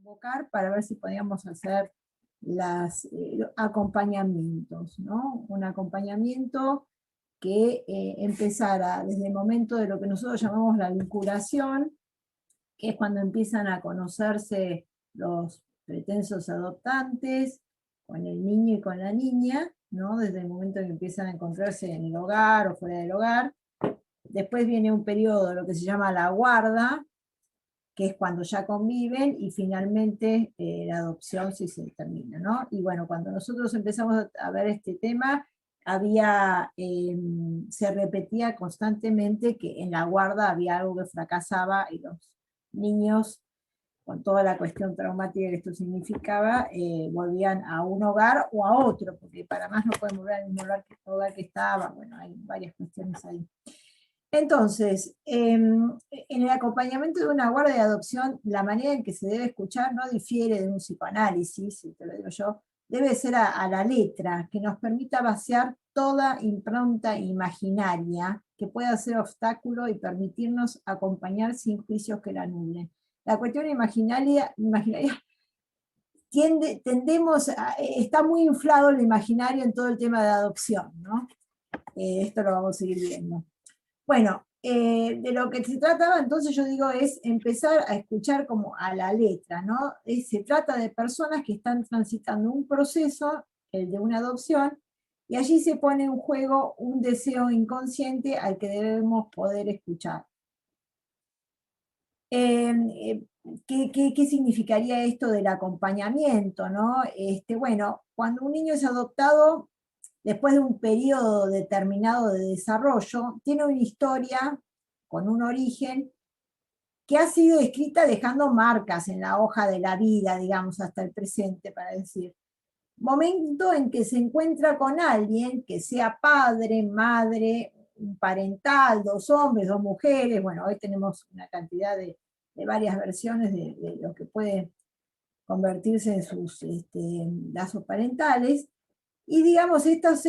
convocar para ver si podíamos hacer los acompañamientos, ¿no? Un acompañamiento que empezara desde el momento de lo que nosotros llamamos la vinculación, que es cuando empiezan a conocerse los pretensos adoptantes, con el niño y con la niña, ¿no? Desde el momento en que empiezan a encontrarse en el hogar o fuera del hogar. Después viene un periodo, lo que se llama la guarda, que es cuando ya conviven, y finalmente la adopción si se termina, ¿no? Y bueno, cuando nosotros empezamos a ver este tema, se repetía constantemente que en la guarda había algo que fracasaba y los niños, con toda la cuestión traumática que esto significaba, volvían a un hogar o a otro, porque para más no pueden volver al mismo hogar que estaba. Bueno, hay varias cuestiones ahí. Entonces, en el acompañamiento de una guarda de adopción, la manera en que se debe escuchar no difiere de un psicoanálisis, te lo digo yo, debe ser a la letra, que nos permita vaciar toda impronta imaginaria que pueda ser obstáculo y permitirnos acompañar sin juicios que la nublen. La cuestión imaginaria está muy inflado el imaginario en todo el tema de adopción, ¿no? Esto lo vamos a seguir viendo. Bueno, de lo que se trataba, entonces yo digo, es empezar a escuchar como a la letra, ¿no? Se trata de personas que están transitando un proceso, el de una adopción, y allí se pone en juego un deseo inconsciente al que debemos poder escuchar. ¿Qué significaría esto del acompañamiento, ¿no? Bueno, cuando un niño es adoptado, después de un periodo determinado de desarrollo, tiene una historia con un origen que ha sido escrita dejando marcas en la hoja de la vida, digamos, hasta el presente, para decir. Momento en que se encuentra con alguien que sea padre, madre, parental, dos hombres, dos mujeres. Bueno, hoy tenemos una cantidad de varias versiones de lo que puede convertirse en sus lazos parentales. Y digamos, estas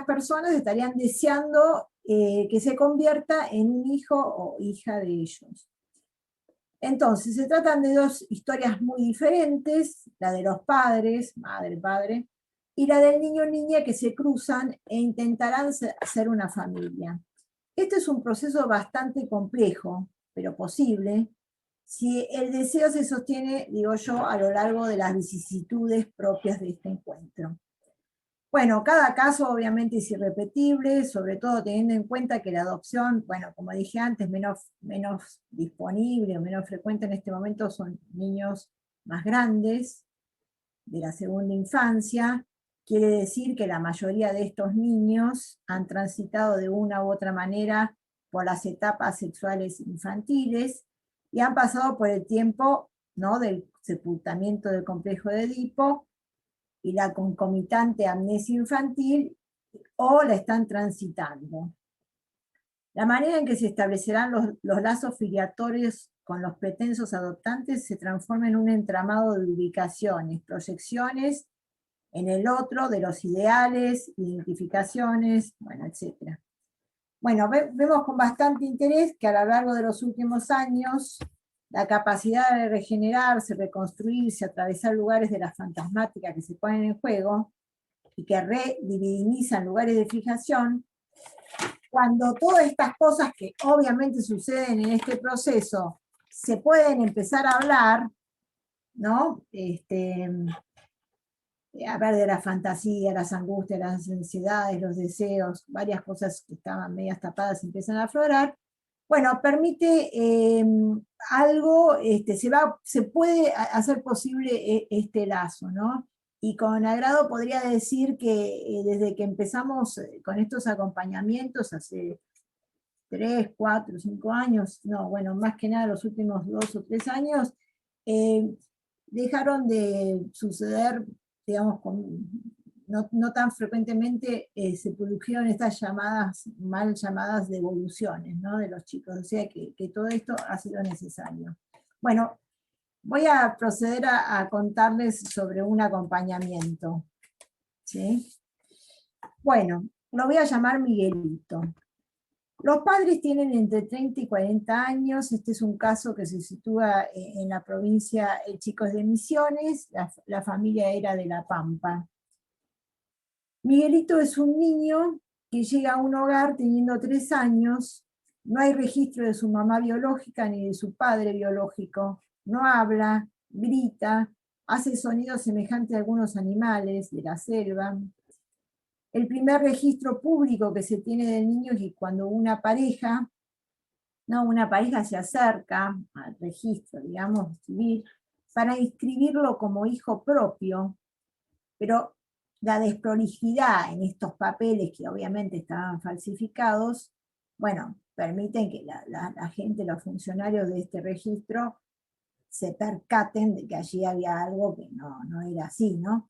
personas estarían deseando que se convierta en un hijo o hija de ellos. Entonces, se tratan de dos historias muy diferentes, la de los padres, madre, padre, y la del niño o niña, que se cruzan e intentarán hacer una familia. Este es un proceso bastante complejo, pero posible, si el deseo se sostiene, digo yo, a lo largo de las vicisitudes propias de este encuentro. Bueno, cada caso obviamente es irrepetible, sobre todo teniendo en cuenta que la adopción, bueno, como dije antes, menos disponible o menos frecuente en este momento son niños más grandes, de la segunda infancia. Quiere decir que la mayoría de estos niños han transitado de una u otra manera por las etapas sexuales infantiles y han pasado por el tiempo, ¿no?, del sepultamiento del complejo de Edipo y la concomitante amnesia infantil, o la están transitando. La manera en que se establecerán los lazos filiatorios con los pretensos adoptantes se transforma en un entramado de ubicaciones, proyecciones en el otro de los ideales, identificaciones, bueno, etc. Bueno, vemos con bastante interés que a lo largo de los últimos años la capacidad de regenerarse, reconstruirse, atravesar lugares de la fantasmática que se ponen en juego y que redivinizan lugares de fijación, cuando todas estas cosas que obviamente suceden en este proceso se pueden empezar a hablar, ¿no? Hablar de la fantasía, las angustias, las ansiedades, los deseos, varias cosas que estaban medias tapadas empiezan a aflorar. Bueno, permite algo, se puede hacer posible este lazo, ¿no? Y con agrado podría decir que desde que empezamos con estos acompañamientos hace 3, 4, 5 años, no, bueno, más que nada los últimos 2 o 3 años, dejaron de suceder, digamos, no tan frecuentemente se produjeron estas mal llamadas devoluciones, ¿no?, de los chicos, o sea que todo esto ha sido necesario. Bueno, voy a proceder a contarles sobre un acompañamiento, ¿sí? Bueno, lo voy a llamar Miguelito. Los padres tienen entre 30 y 40 años. Este es un caso que se sitúa en la provincia El Chico es de Misiones, la familia era de La Pampa. Miguelito es un niño que llega a un hogar teniendo 3 años, no hay registro de su mamá biológica ni de su padre biológico, no habla, grita, hace sonidos semejantes a algunos animales de la selva. El primer registro público que se tiene del niño es que cuando una pareja se acerca al registro, digamos, civil, para inscribirlo como hijo propio, pero la desprolijidad en estos papeles, que obviamente estaban falsificados, bueno, permiten que la gente, los funcionarios de este registro, se percaten de que allí había algo que no era así, ¿no?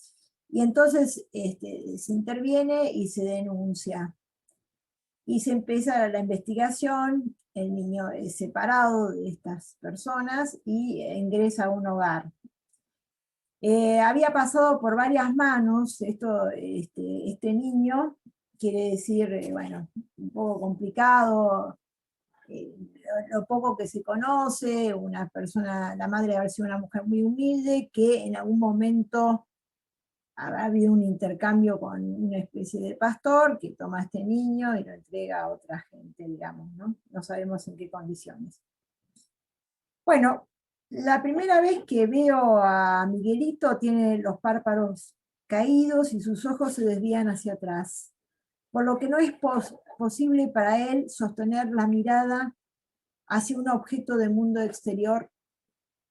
Y entonces se interviene y se denuncia. Y se empieza la investigación, el niño es separado de estas personas y ingresa a un hogar. Había pasado por varias manos este niño, quiere decir, bueno, un poco complicado, lo poco que se conoce, una persona, la madre debe haber sido una mujer muy humilde, que en algún momento ha habido un intercambio con una especie de pastor que toma a este niño y lo entrega a otra gente, digamos, ¿no? No sabemos en qué condiciones. Bueno, la primera vez que veo a Miguelito tiene los párpados caídos y sus ojos se desvían hacia atrás, por lo que no es posible para él sostener la mirada hacia un objeto del mundo exterior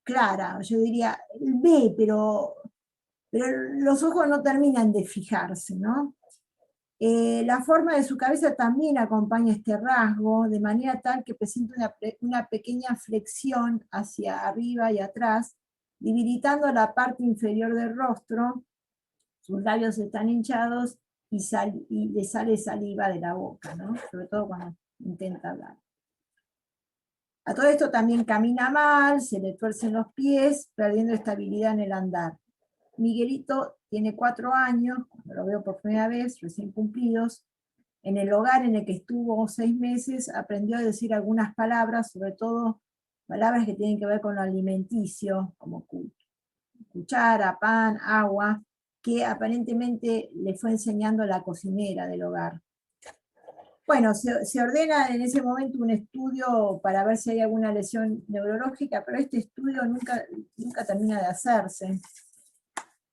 clara. Yo diría, él ve, pero los ojos no terminan de fijarse, ¿no? La forma de su cabeza también acompaña este rasgo, de manera tal que presenta una pequeña flexión hacia arriba y atrás, debilitando la parte inferior del rostro, sus labios están hinchados y le sale saliva de la boca, ¿no? Sobre todo cuando intenta hablar. A todo esto también camina mal, se le tuercen los pies, perdiendo estabilidad en el andar. Miguelito tiene 4 años, cuando lo veo por primera vez, recién cumplidos. En el hogar en el que estuvo 6 meses, aprendió a decir algunas palabras, sobre todo palabras que tienen que ver con lo alimenticio, como cuchara, pan, agua, que aparentemente le fue enseñando la cocinera del hogar. Bueno, se ordena en ese momento un estudio para ver si hay alguna lesión neurológica, pero este estudio nunca termina de hacerse.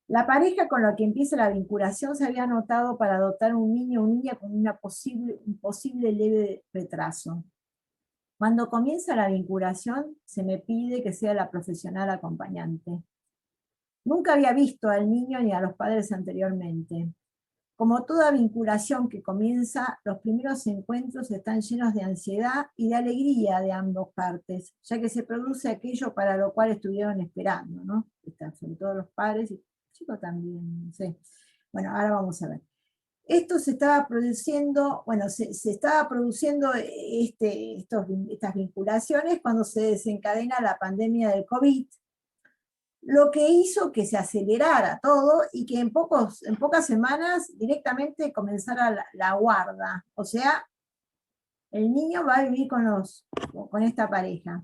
La pareja con la que empieza la vinculación se había anotado para adoptar un niño o niña con un posible leve retraso. Cuando comienza la vinculación, se me pide que sea la profesional acompañante. Nunca había visto al niño ni a los padres anteriormente. Como toda vinculación que comienza, los primeros encuentros están llenos de ansiedad y de alegría de ambas partes, ya que se produce aquello para lo cual estuvieron esperando, ¿no? Son todos los padres y chicos también, no sé. Bueno, ahora vamos a ver. Esto se estaba produciendo, bueno, se estaba produciendo estas vinculaciones cuando se desencadena la pandemia del COVID, lo que hizo que se acelerara todo y que en pocas semanas directamente comenzara la guarda. O sea, el niño va a vivir con esta pareja.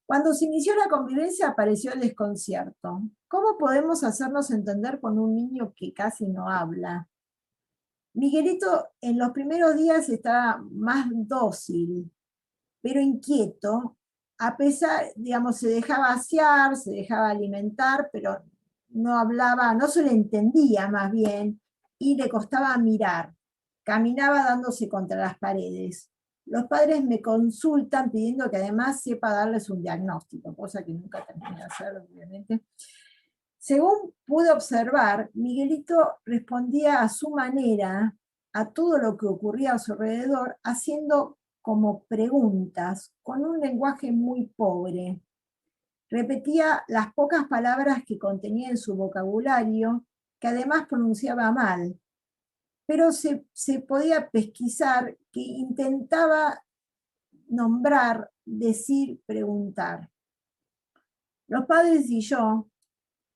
Cuando se inició la convivencia apareció el desconcierto. ¿Cómo podemos hacernos entender con un niño que casi no habla? Miguelito en los primeros días estaba más dócil, pero inquieto, a pesar, digamos, se dejaba asear, se dejaba alimentar, pero no hablaba, no se le entendía más bien, y le costaba mirar. Caminaba dándose contra las paredes. Los padres me consultan pidiendo que además sepa darles un diagnóstico, cosa que nunca terminé de hacer, obviamente. Según pude observar, Miguelito respondía a su manera a todo lo que ocurría a su alrededor, haciendo como preguntas, con un lenguaje muy pobre. Repetía las pocas palabras que contenía en su vocabulario, que además pronunciaba mal, pero se podía pesquisar que intentaba nombrar, decir, preguntar. Los padres y yo,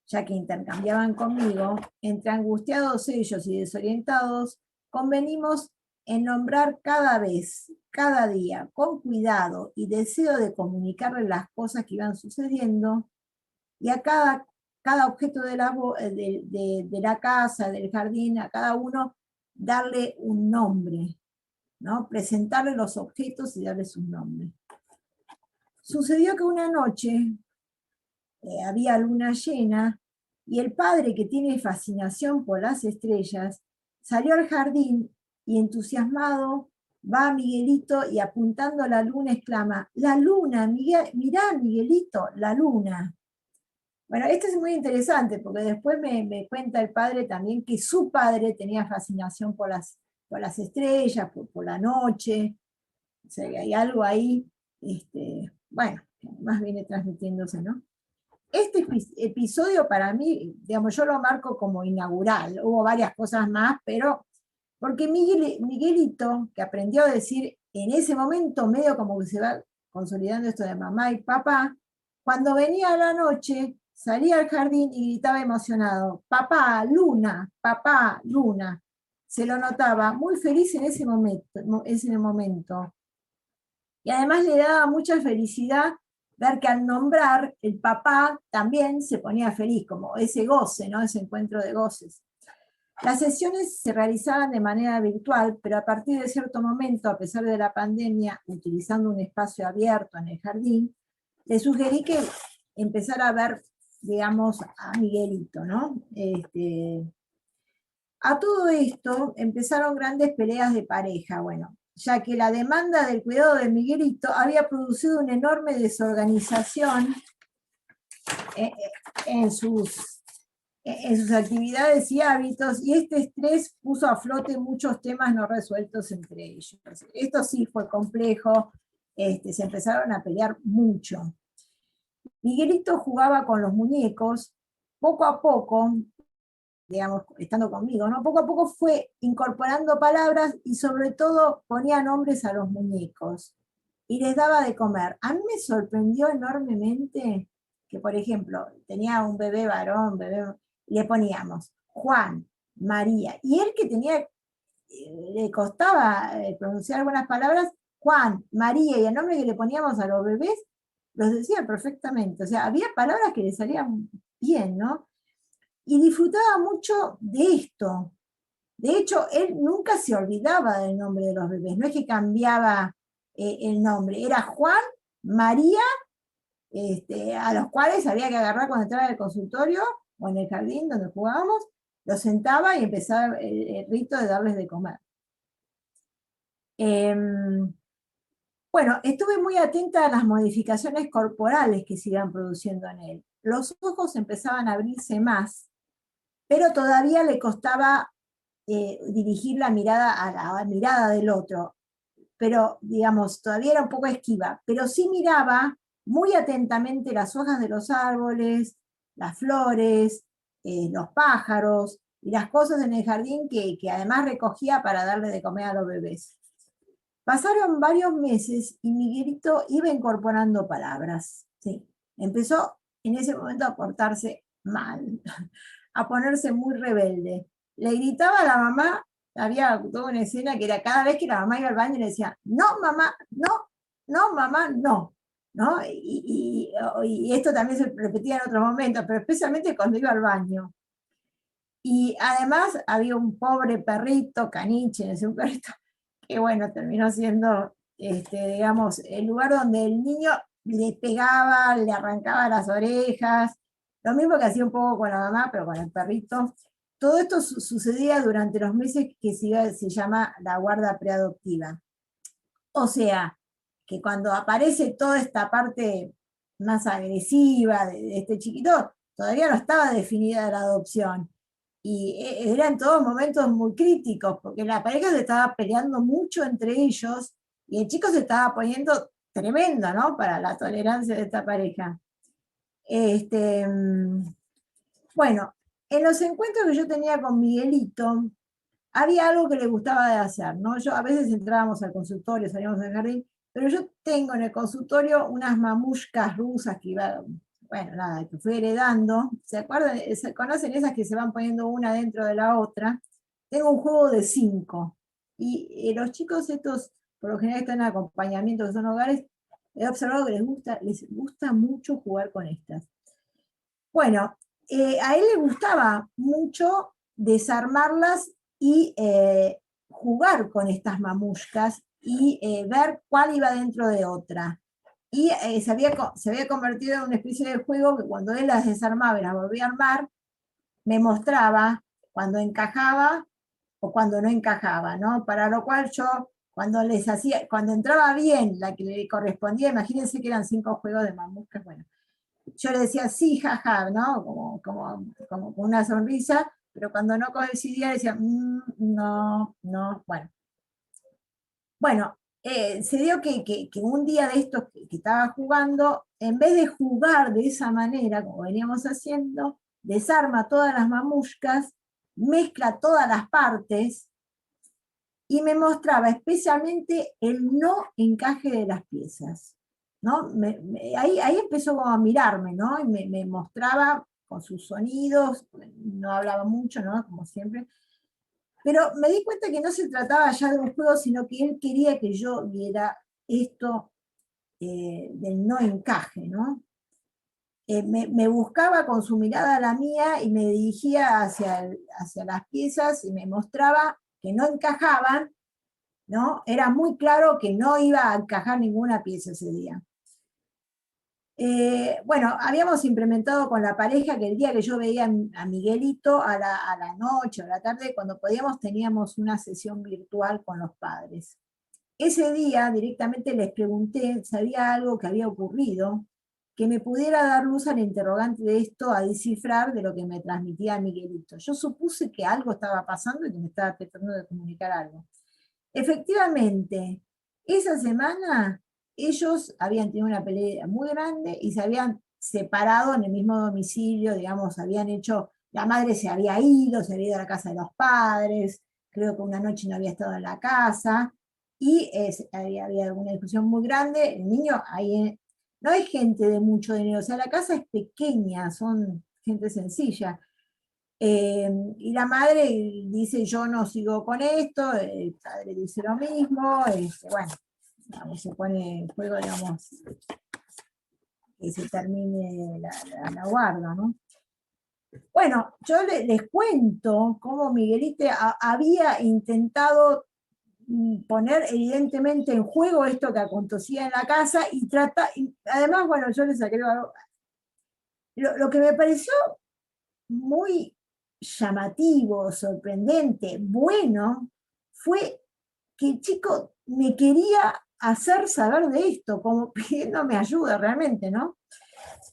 ya que intercambiaban conmigo, entre angustiados ellos y desorientados, convenimos en nombrar cada vez, cada día, con cuidado y deseo de comunicarle las cosas que iban sucediendo, y a cada objeto de la casa, del jardín, a cada uno darle un nombre, ¿no? Presentarle los objetos y darles un nombre. Sucedió que una noche había luna llena y el padre, que tiene fascinación por las estrellas, salió al jardín y entusiasmado va a Miguelito y apuntando a la luna exclama: «La luna, Miguel, mirá, Miguelito, la luna». Bueno, esto es muy interesante porque después me cuenta el padre también que su padre tenía fascinación por las estrellas, por la noche. O sea, que hay algo ahí, bueno, más viene transmitiéndose, ¿no? Este episodio para mí, digamos, yo lo marco como inaugural. Hubo varias cosas más, pero porque Miguelito, que aprendió a decir en ese momento, medio como que se va consolidando esto de mamá y papá, cuando venía la noche, salía al jardín y gritaba emocionado: «Papá, luna, papá, luna». Se lo notaba muy feliz en ese momento. Y además le daba mucha felicidad ver que al nombrar, el papá también se ponía feliz, como ese goce, ¿no? Ese encuentro de goces. Las sesiones se realizaban de manera virtual, pero a partir de cierto momento, a pesar de la pandemia, utilizando un espacio abierto en el jardín, le sugerí que empezara a ver, digamos, a Miguelito, ¿no? A todo esto empezaron grandes peleas de pareja, bueno, ya que la demanda del cuidado de Miguelito había producido una enorme desorganización eh, en sus, en sus actividades y hábitos, y este estrés puso a flote muchos temas no resueltos entre ellos. Esto sí fue complejo, se empezaron a pelear mucho. Miguelito jugaba con los muñecos, poco a poco, digamos, estando conmigo, ¿no? Poco a poco fue incorporando palabras y sobre todo ponía nombres a los muñecos y les daba de comer. A mí me sorprendió enormemente que, por ejemplo, tenía un bebé varón, le poníamos Juan, María, y él que tenía, le costaba pronunciar algunas palabras, Juan, María y el nombre que le poníamos a los bebés, los decía perfectamente. O sea, había palabras que le salían bien, ¿no? Y disfrutaba mucho de esto. De hecho, él nunca se olvidaba del nombre de los bebés, no es que cambiaba el nombre, era Juan, María, a los cuales había que agarrar cuando entraba al consultorio o en el jardín donde jugábamos, los sentaba y empezaba el rito de darles de comer. Bueno, estuve muy atenta a las modificaciones corporales que se iban produciendo en él. Los ojos empezaban a abrirse más, pero todavía le costaba dirigir la mirada a la mirada del otro, pero digamos, todavía era un poco esquiva, pero sí miraba muy atentamente las hojas de los árboles, las flores, los pájaros y las cosas en el jardín que además recogía para darle de comer a los bebés. Pasaron varios meses y Miguelito iba incorporando palabras. ¿Sí? Empezó en ese momento a portarse mal, a ponerse muy rebelde. Le gritaba a la mamá, había toda una escena que era cada vez que la mamá iba al baño le decía: «No, mamá, no, no, mamá, no». ¿No? Y esto también se repetía en otros momentos, pero especialmente cuando iba al baño. Y además había un pobre perrito, Caniche, un perrito, que bueno, terminó siendo, digamos, el lugar donde el niño le pegaba, le arrancaba las orejas, lo mismo que hacía un poco con la mamá, pero con el perrito. Todo esto sucedía durante los meses que se llama la guarda preadoptiva. O sea, que cuando aparece toda esta parte más agresiva de este chiquito, todavía no estaba definida la adopción. Y eran todos momentos muy críticos, porque la pareja se estaba peleando mucho entre ellos, y el chico se estaba poniendo tremendo, ¿no? Para la tolerancia de esta pareja. Bueno, en los encuentros que yo tenía con Miguelito, había algo que le gustaba de hacer, ¿no? Yo a veces entrábamos al consultorio, salíamos del jardín, pero yo tengo en el consultorio unas mamushkas rusas que iba, bueno, nada, que fui heredando. ¿Se acuerdan? ¿Se conocen esas que se van poniendo una dentro de la otra? Tengo un juego de 5. Y los chicos estos, por lo general están en acompañamiento, que son hogares, he observado que les gusta mucho jugar con estas. Bueno, a él le gustaba mucho desarmarlas y jugar con estas mamushkas y ver cuál iba dentro de otra. Y se había convertido en una especie de juego que cuando él las desarmaba y las volvía a armar, me mostraba cuando encajaba o cuando no encajaba, ¿no? Para lo cual yo, cuando entraba bien la que le correspondía, imagínense que eran 5 juegos de mamushkas, bueno, yo le decía sí, jaja, ¿no? Como con una sonrisa, pero cuando no coincidía decía, no, no, bueno. Bueno, se dio que un día de estos que estaba jugando, en vez de jugar de esa manera, como veníamos haciendo, desarma todas las mamushkas, mezcla todas las partes y me mostraba especialmente el no encaje de las piezas. ¿No? Ahí empezó como a mirarme, ¿no? Y me mostraba con sus sonidos, no hablaba mucho, ¿no? Como siempre. Pero me di cuenta que no se trataba ya de un juego, sino que él quería que yo viera esto del no encaje, ¿no? Me buscaba con su mirada a la mía y me dirigía hacia las piezas y me mostraba que no encajaban, ¿no? Era muy claro que no iba a encajar ninguna pieza ese día. Bueno, habíamos implementado con la pareja que el día que yo veía a Miguelito a la noche o a la tarde, cuando podíamos, teníamos una sesión virtual con los padres. Ese día directamente les pregunté si había algo que había ocurrido que me pudiera dar luz al interrogante de esto a descifrar de lo que me transmitía Miguelito. Yo supuse que algo estaba pasando y que me estaba tratando de comunicar algo. Efectivamente, esa semana ellos habían tenido una pelea muy grande y se habían separado en el mismo domicilio, digamos, habían hecho, la madre se había ido a la casa de los padres, creo que una noche no había estado en la casa, y había una discusión muy grande, el niño ahí, no es gente de mucho dinero, o sea, la casa es pequeña, son gente sencilla, y la madre dice, yo no sigo con esto, el padre dice lo mismo, bueno, digamos, se pone en juego, digamos, que se termine la guarda, ¿no? Bueno, yo les cuento cómo Miguelito había intentado poner evidentemente en juego esto que acontecía en la casa y además, bueno, yo les saqué algo. Lo que me pareció muy llamativo, sorprendente, bueno, fue que el chico me quería hacer saber de esto, como pidiéndome ayuda realmente, ¿no?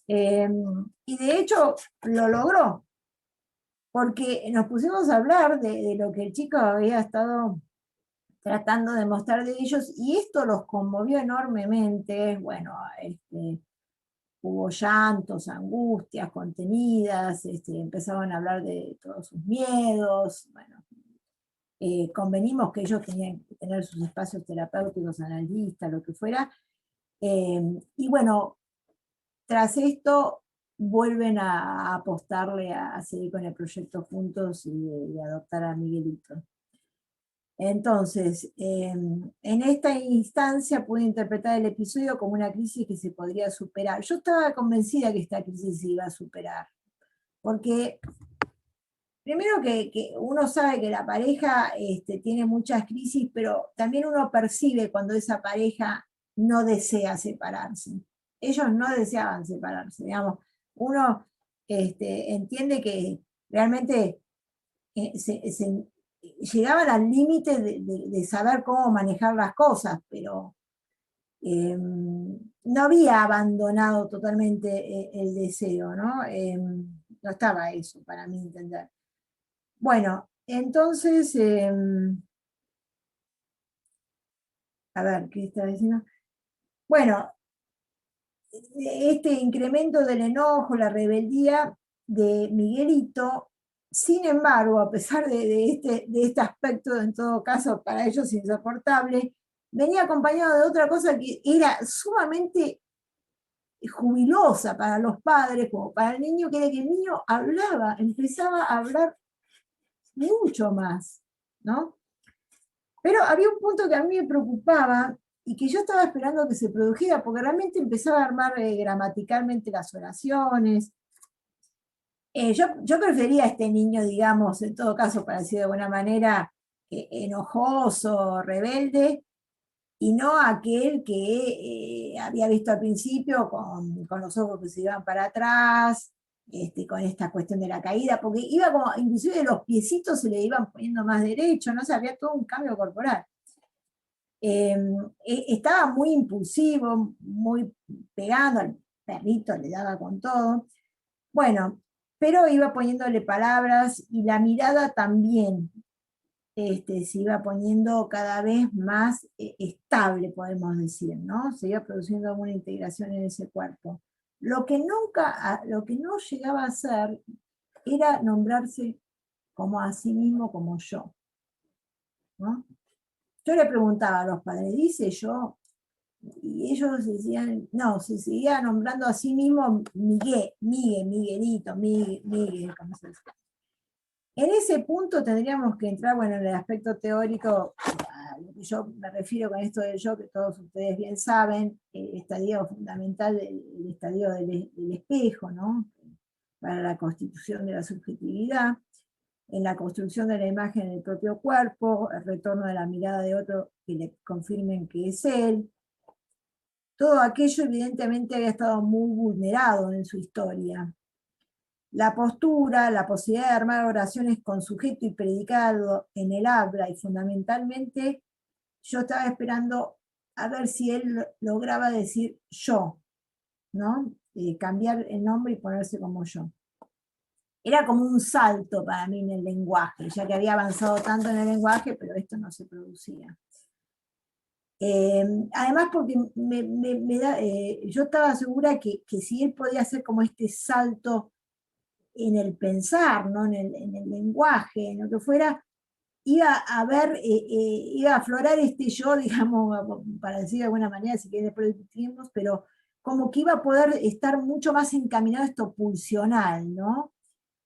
Y de hecho lo logró, porque nos pusimos a hablar de lo que el chico había estado tratando de mostrar de ellos, y esto los conmovió enormemente. Bueno, hubo llantos, angustias contenidas, empezaban a hablar de todos sus miedos, bueno, convenimos que ellos tenían que tener sus espacios terapéuticos, analistas, lo que fuera, y bueno, tras esto vuelven a apostarle a seguir con el proyecto juntos y adoptar a Miguelito. Entonces, en esta instancia pude interpretar el episodio como una crisis que se podría superar. Yo estaba convencida que esta crisis se iba a superar, porque primero que uno sabe que la pareja tiene muchas crisis, pero también uno percibe cuando esa pareja no desea separarse. Ellos no deseaban separarse, digamos. Uno entiende que realmente llegaban al límite de saber cómo manejar las cosas, pero no había abandonado totalmente el deseo, ¿no? No estaba eso, para mí entender. Bueno, entonces, a ver, ¿qué estaba diciendo? Bueno, este incremento del enojo, la rebeldía de Miguelito, sin embargo, a pesar de este aspecto, en todo caso, para ellos insoportable, venía acompañado de otra cosa que era sumamente jubilosa para los padres, como para el niño, que era que el niño empezaba a hablar mucho más, ¿no? Pero había un punto que a mí me preocupaba y que yo estaba esperando que se produjera, porque realmente empezaba a armar gramaticalmente las oraciones. Yo prefería a este niño, digamos, en todo caso, para decir de alguna manera, enojoso, rebelde, y no aquel que había visto al principio con los ojos que se iban para atrás, con esta cuestión de la caída, porque iba como, inclusive los piecitos se le iban poniendo más derechos, no sé, había todo un cambio corporal. Estaba muy impulsivo, muy pegando, al perrito le daba con todo. Bueno, pero iba poniéndole palabras y la mirada también se iba poniendo cada vez más estable, podemos decir, ¿no? Se iba produciendo una integración en ese cuerpo. Lo que no llegaba a hacer era nombrarse como a sí mismo, como yo, ¿no? Yo le preguntaba a los padres, dice yo, y ellos decían, no, se seguía nombrando a sí mismo Miguel, Miguel, Miguelito, Miguel, Miguel, como se dice. En ese punto tendríamos que entrar, bueno, en el aspecto teórico, a lo que yo me refiero con esto del yo, que todos ustedes bien saben, el estadio fundamental, el estadio del espejo, ¿no? Para la constitución de la subjetividad, en la construcción de la imagen del propio cuerpo, el retorno de la mirada de otro que le confirmen que es él. Todo aquello evidentemente había estado muy vulnerado en su historia. La postura, la posibilidad de armar oraciones con sujeto y predicado en el habla, y fundamentalmente yo estaba esperando a ver si él lograba decir yo, ¿no? Cambiar el nombre y ponerse como yo. Era como un salto para mí en el lenguaje, ya que había avanzado tanto en el lenguaje, pero esto no se producía. Además, porque yo estaba segura que si él podía hacer como este salto en el pensar, ¿no? En el lenguaje, en lo que fuera, iba a ver, iba a aflorar este yo, digamos, para decir de alguna manera, si querés después lo discutimos, pero como que iba a poder estar mucho más encaminado a esto pulsional, ¿no?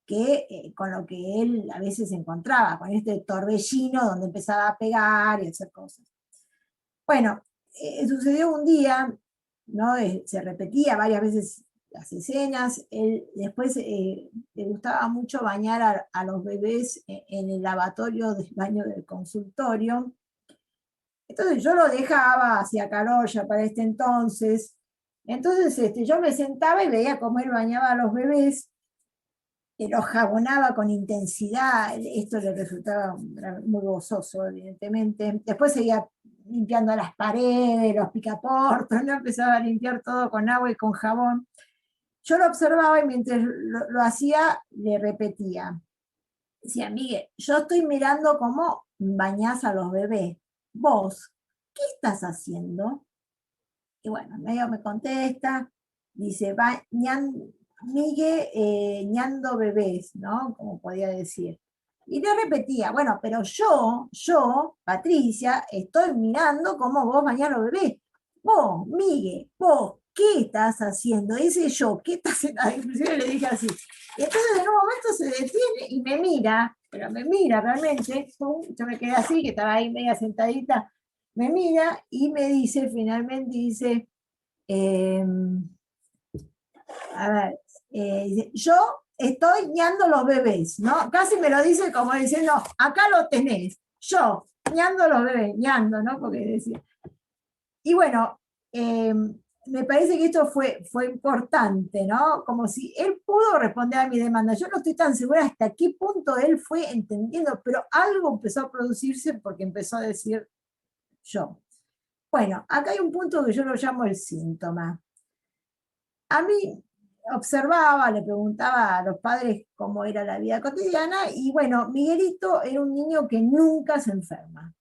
Que con lo que él a veces se encontraba, con este torbellino donde empezaba a pegar y a hacer cosas. Bueno, sucedió un día, ¿no? Se repetía varias veces las escenas, él después le gustaba mucho bañar a los bebés en el lavatorio del baño del consultorio. Entonces yo lo dejaba, hacía calor ya para este entonces. Entonces yo me sentaba y veía cómo él bañaba a los bebés, los jabonaba con intensidad, esto le resultaba muy gozoso, evidentemente. Después seguía limpiando las paredes, los picaportos, ¿no? Empezaba a limpiar todo con agua y con jabón. Yo lo observaba y mientras lo hacía, le repetía. Decía, Miguel, yo estoy mirando cómo bañás a los bebés. Vos, ¿qué estás haciendo? Y bueno, medio me contesta, dice, Miguel ñando bebés, ¿no? Como podía decir. Y le repetía, bueno, pero yo, Patricia, estoy mirando cómo vos bañás los bebés. Vos, Miguel, vos, ¿qué estás haciendo? Ese yo, ¿qué estás haciendo? Inclusive le dije así. Y entonces en un momento se detiene y me mira, pero me mira realmente, pum, yo me quedé así, que estaba ahí media sentadita, me mira y me dice, finalmente dice, eh, a ver, dice, yo estoy ñando los bebés, ¿no? Casi me lo dice como diciendo, acá lo tenés, yo, ñando los bebés, ñando, ¿no? Porque decía. Y bueno, me parece que esto fue importante, ¿no? Como si él pudo responder a mi demanda. Yo no estoy tan segura hasta qué punto él fue entendiendo, pero algo empezó a producirse porque empezó a decir yo. Bueno, acá hay un punto que yo lo llamo el síntoma. A mí observaba, le preguntaba a los padres cómo era la vida cotidiana, y bueno, Miguelito era un niño que nunca se enferma.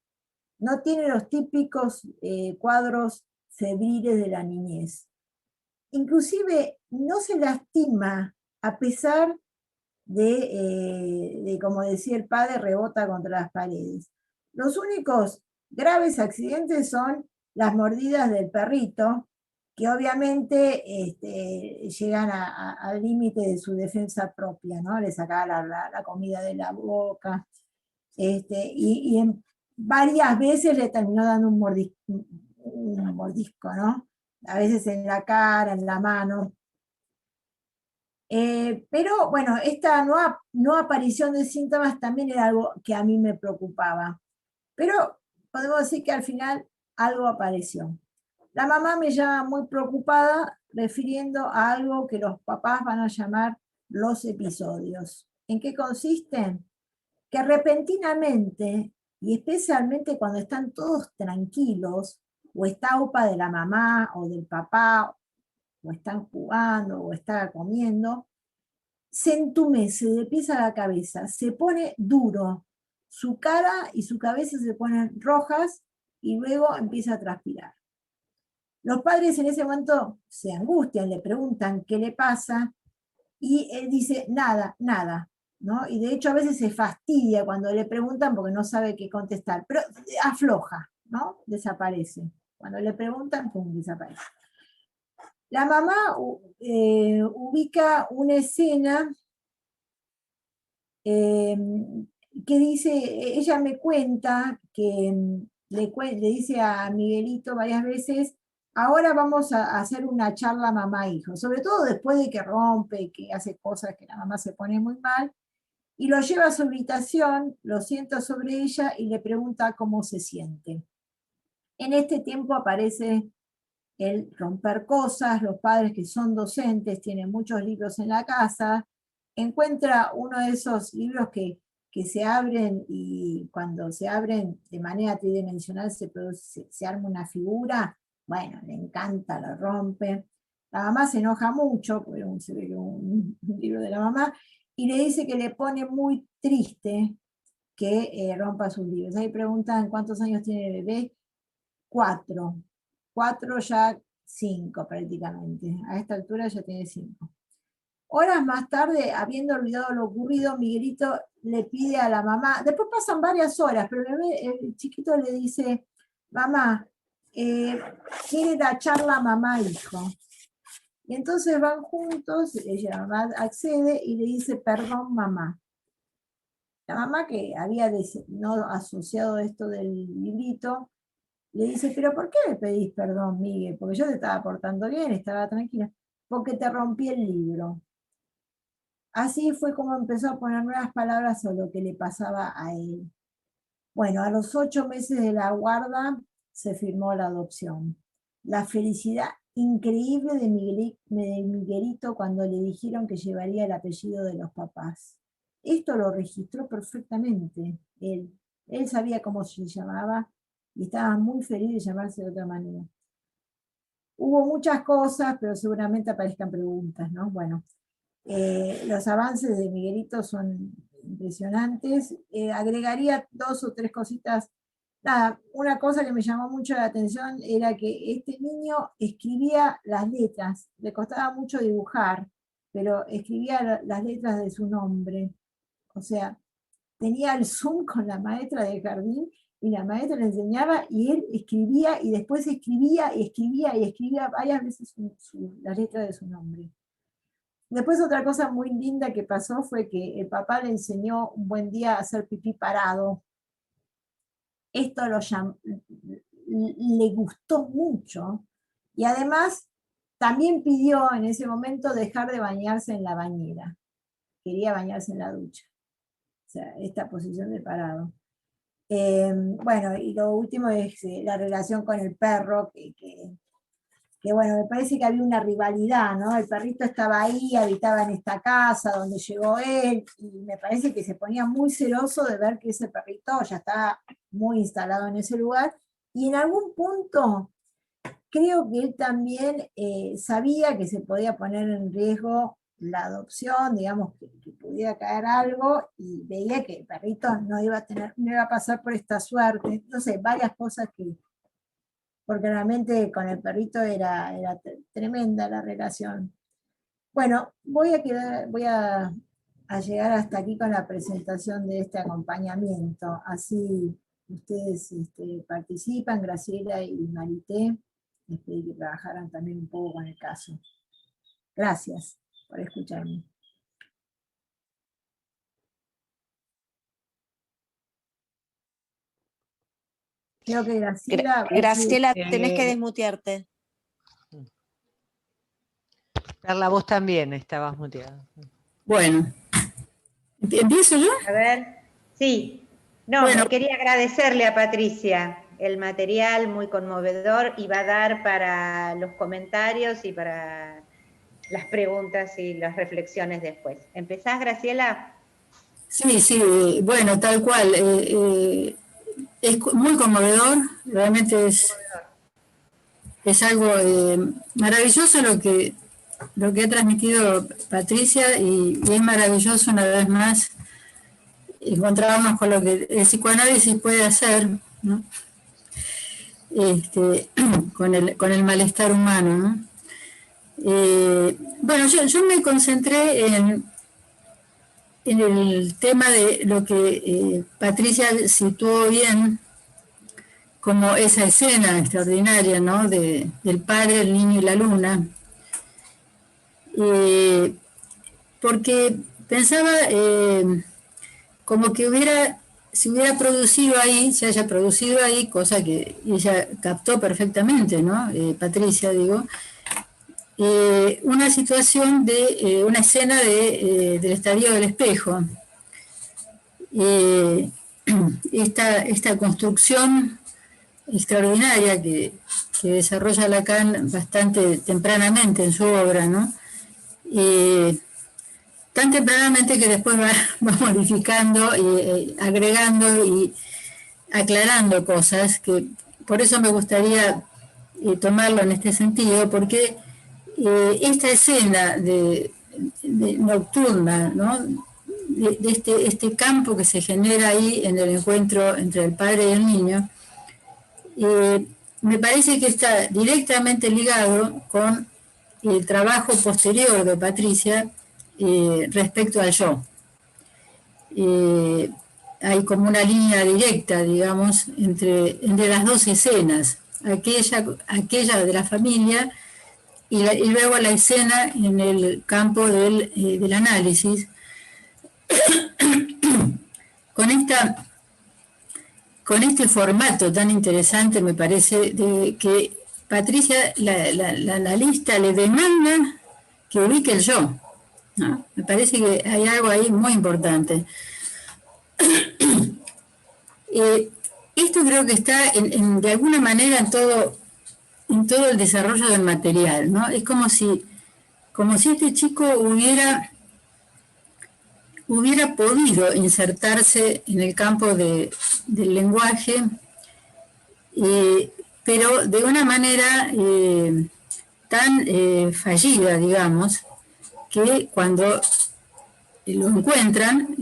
No tiene los típicos cuadros febriles de la niñez. Inclusive no se lastima a pesar como decía el padre, rebota contra las paredes. Los únicos graves accidentes son las mordidas del perrito, que obviamente llegan al límite de su defensa propia, ¿no? Le sacaba la comida de la boca. varias veces le terminó dando un mordisco, ¿no? A veces en la cara, en la mano. Pero bueno, esta no aparición de síntomas también era algo que a mí me preocupaba. Pero podemos decir que al final algo apareció. La mamá me llama muy preocupada refiriendo a algo que los papás van a llamar los episodios. ¿En qué consisten? Que repentinamente, y especialmente cuando están todos tranquilos, o está upa de la mamá o del papá, o están jugando, o está comiendo, se entumece de pies a la cabeza, se pone duro, su cara y su cabeza se ponen rojas y luego empieza a transpirar. Los padres en ese momento se angustian, le preguntan qué le pasa y él dice nada, nada, ¿no? Y de hecho a veces se fastidia cuando le preguntan porque no sabe qué contestar, pero afloja, ¿no? Desaparece. Cuando le preguntan, pum, desaparece. La mamá ubica una escena que dice, ella me cuenta que le dice a Miguelito varias veces, ahora vamos a hacer una charla mamá-hijo, sobre todo después de que rompe, que hace cosas que la mamá se pone muy mal, y lo lleva a su habitación, lo sienta sobre ella y le pregunta cómo se siente. En este tiempo aparece el romper cosas, los padres que son docentes tienen muchos libros en la casa, encuentra uno de esos libros que se abren y cuando se abren de manera tridimensional se arma una figura, bueno, le encanta, lo rompe. La mamá se enoja mucho, porque se ve que un libro de la mamá, y le dice que le pone muy triste que rompa sus libros. Ahí preguntan cuántos años tiene el bebé. 4. 4 ya 5 prácticamente. A esta altura ya tiene 5. Horas más tarde, habiendo olvidado lo ocurrido, Miguelito le pide a la mamá, después pasan varias horas, pero el chiquito le dice, mamá, quiere la charla mamá-hijo. Y entonces van juntos, ella, la mamá accede y le dice, perdón mamá. La mamá que había no asociado esto del librito, le dice, pero ¿por qué me pedís perdón, Miguel? Porque yo te estaba portando bien, estaba tranquila. Porque te rompí el libro. Así fue como empezó a poner nuevas palabras sobre lo que le pasaba a él. Bueno, a los 8 meses de la guarda se firmó la adopción. La felicidad increíble de Miguelito cuando le dijeron que llevaría el apellido de los papás. Esto lo registró perfectamente él. Él sabía cómo se llamaba y estaba muy feliz de llamarse de otra manera. Hubo muchas cosas, pero seguramente aparezcan preguntas, ¿no? Bueno, los avances de Miguelito son impresionantes. Agregaría 2 o 3 cositas. Nada, una cosa que me llamó mucho la atención era que este niño escribía las letras, le costaba mucho dibujar, pero escribía las letras de su nombre. O sea, tenía el Zoom con la maestra de jardín y la maestra le enseñaba y él escribía y después escribía y escribía y escribía varias veces las letras de su nombre. Después otra cosa muy linda que pasó fue que el papá le enseñó un buen día a hacer pipí parado. Esto le gustó mucho y además también pidió en ese momento dejar de bañarse en la bañera. Quería bañarse en la ducha. O sea, esta posición de parado. Bueno, y lo último es la relación con el perro, que bueno, me parece que había una rivalidad, ¿no? El perrito estaba ahí, habitaba en esta casa donde llegó él, y me parece que se ponía muy celoso de ver que ese perrito ya estaba muy instalado en ese lugar, y en algún punto creo que él también sabía que se podía poner en riesgo la adopción, digamos, que pudiera caer algo, y veía que el perrito no iba a pasar por esta suerte, no sé, varias cosas porque realmente con el perrito era tremenda la relación. Bueno, voy a llegar hasta aquí con la presentación de este acompañamiento, así ustedes participan, Graciela y Marité, que trabajaran también un poco con el caso. Gracias por escucharme. Creo que Graciela... Graciela, tenés que desmutearte. Carla, vos también estabas muteada. Bueno, ¿empiezo yo? A ver, sí. No, Bueno. quería agradecerle a Patricia el material muy conmovedor y va a dar para los comentarios y para las preguntas y las reflexiones después. ¿Empezás, Graciela? Sí, sí, bueno, tal cual. Es muy conmovedor, realmente es algo maravilloso lo que ha transmitido Patricia y es maravilloso una vez más encontrarnos con lo que el psicoanálisis puede hacer, ¿no? Con el malestar humano, ¿no? Bueno, yo me concentré en el tema de lo que Patricia situó bien como esa escena extraordinaria, ¿no? Del padre, el niño y la luna. Porque pensaba como que se hubiera producido ahí, se haya producido ahí, cosa que ella captó perfectamente, ¿no? Patricia, digo, una situación de una escena del Estadio del Espejo. Esta construcción extraordinaria que desarrolla Lacan bastante tempranamente en su obra, ¿no? Tan tempranamente que después va modificando y agregando y aclarando cosas, que por eso me gustaría tomarlo en este sentido, porque esta escena nocturna, ¿no? de este campo que se genera ahí en el encuentro entre el padre y el niño, me parece que está directamente ligado con el trabajo posterior de Patricia respecto al yo. Hay como una línea directa, digamos, entre las dos escenas, aquella de la familia y luego la escena en el campo del análisis, con este formato tan interesante, me parece, de que Patricia, la analista, le demanda que ubique el yo, ¿no? Me parece que hay algo ahí muy importante. Esto creo que está de alguna manera en todo el desarrollo del material, ¿no? Es como si este chico hubiera podido insertarse en el campo del lenguaje, pero de una manera tan fallida, digamos, que cuando lo encuentran,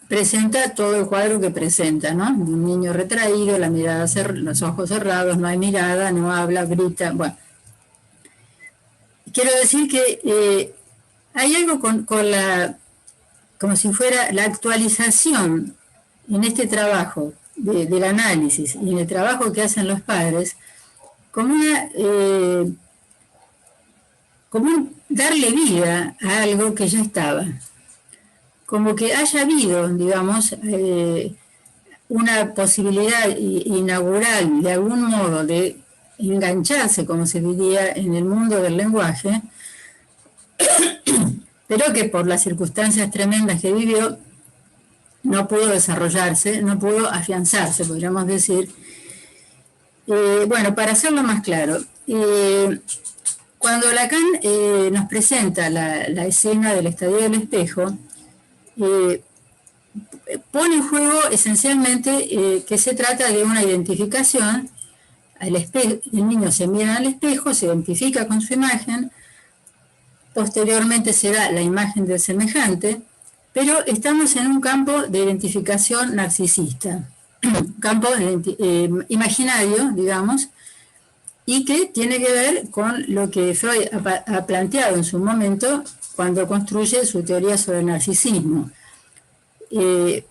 presenta todo el cuadro que presenta, ¿no? Un niño retraído, la mirada los ojos cerrados, no hay mirada, no habla, grita, bueno. Quiero decir que hay algo como si fuera la actualización en este trabajo del análisis y en el trabajo que hacen los padres, como darle vida a algo que ya estaba. Como que haya habido, digamos, una posibilidad inaugural de algún modo de engancharse, como se diría, en el mundo del lenguaje, pero que por las circunstancias tremendas que vivió no pudo desarrollarse, no pudo afianzarse, podríamos decir. Bueno, para hacerlo más claro, cuando Lacan nos presenta la escena del Estadio del Espejo, pone en juego esencialmente que se trata de una identificación. El niño se mira al espejo, se identifica con su imagen, posteriormente será la imagen del semejante, pero estamos en un campo de identificación narcisista, un campo imaginario, digamos, y que tiene que ver con lo que Freud ha planteado en su momento cuando construye su teoría sobre el narcisismo.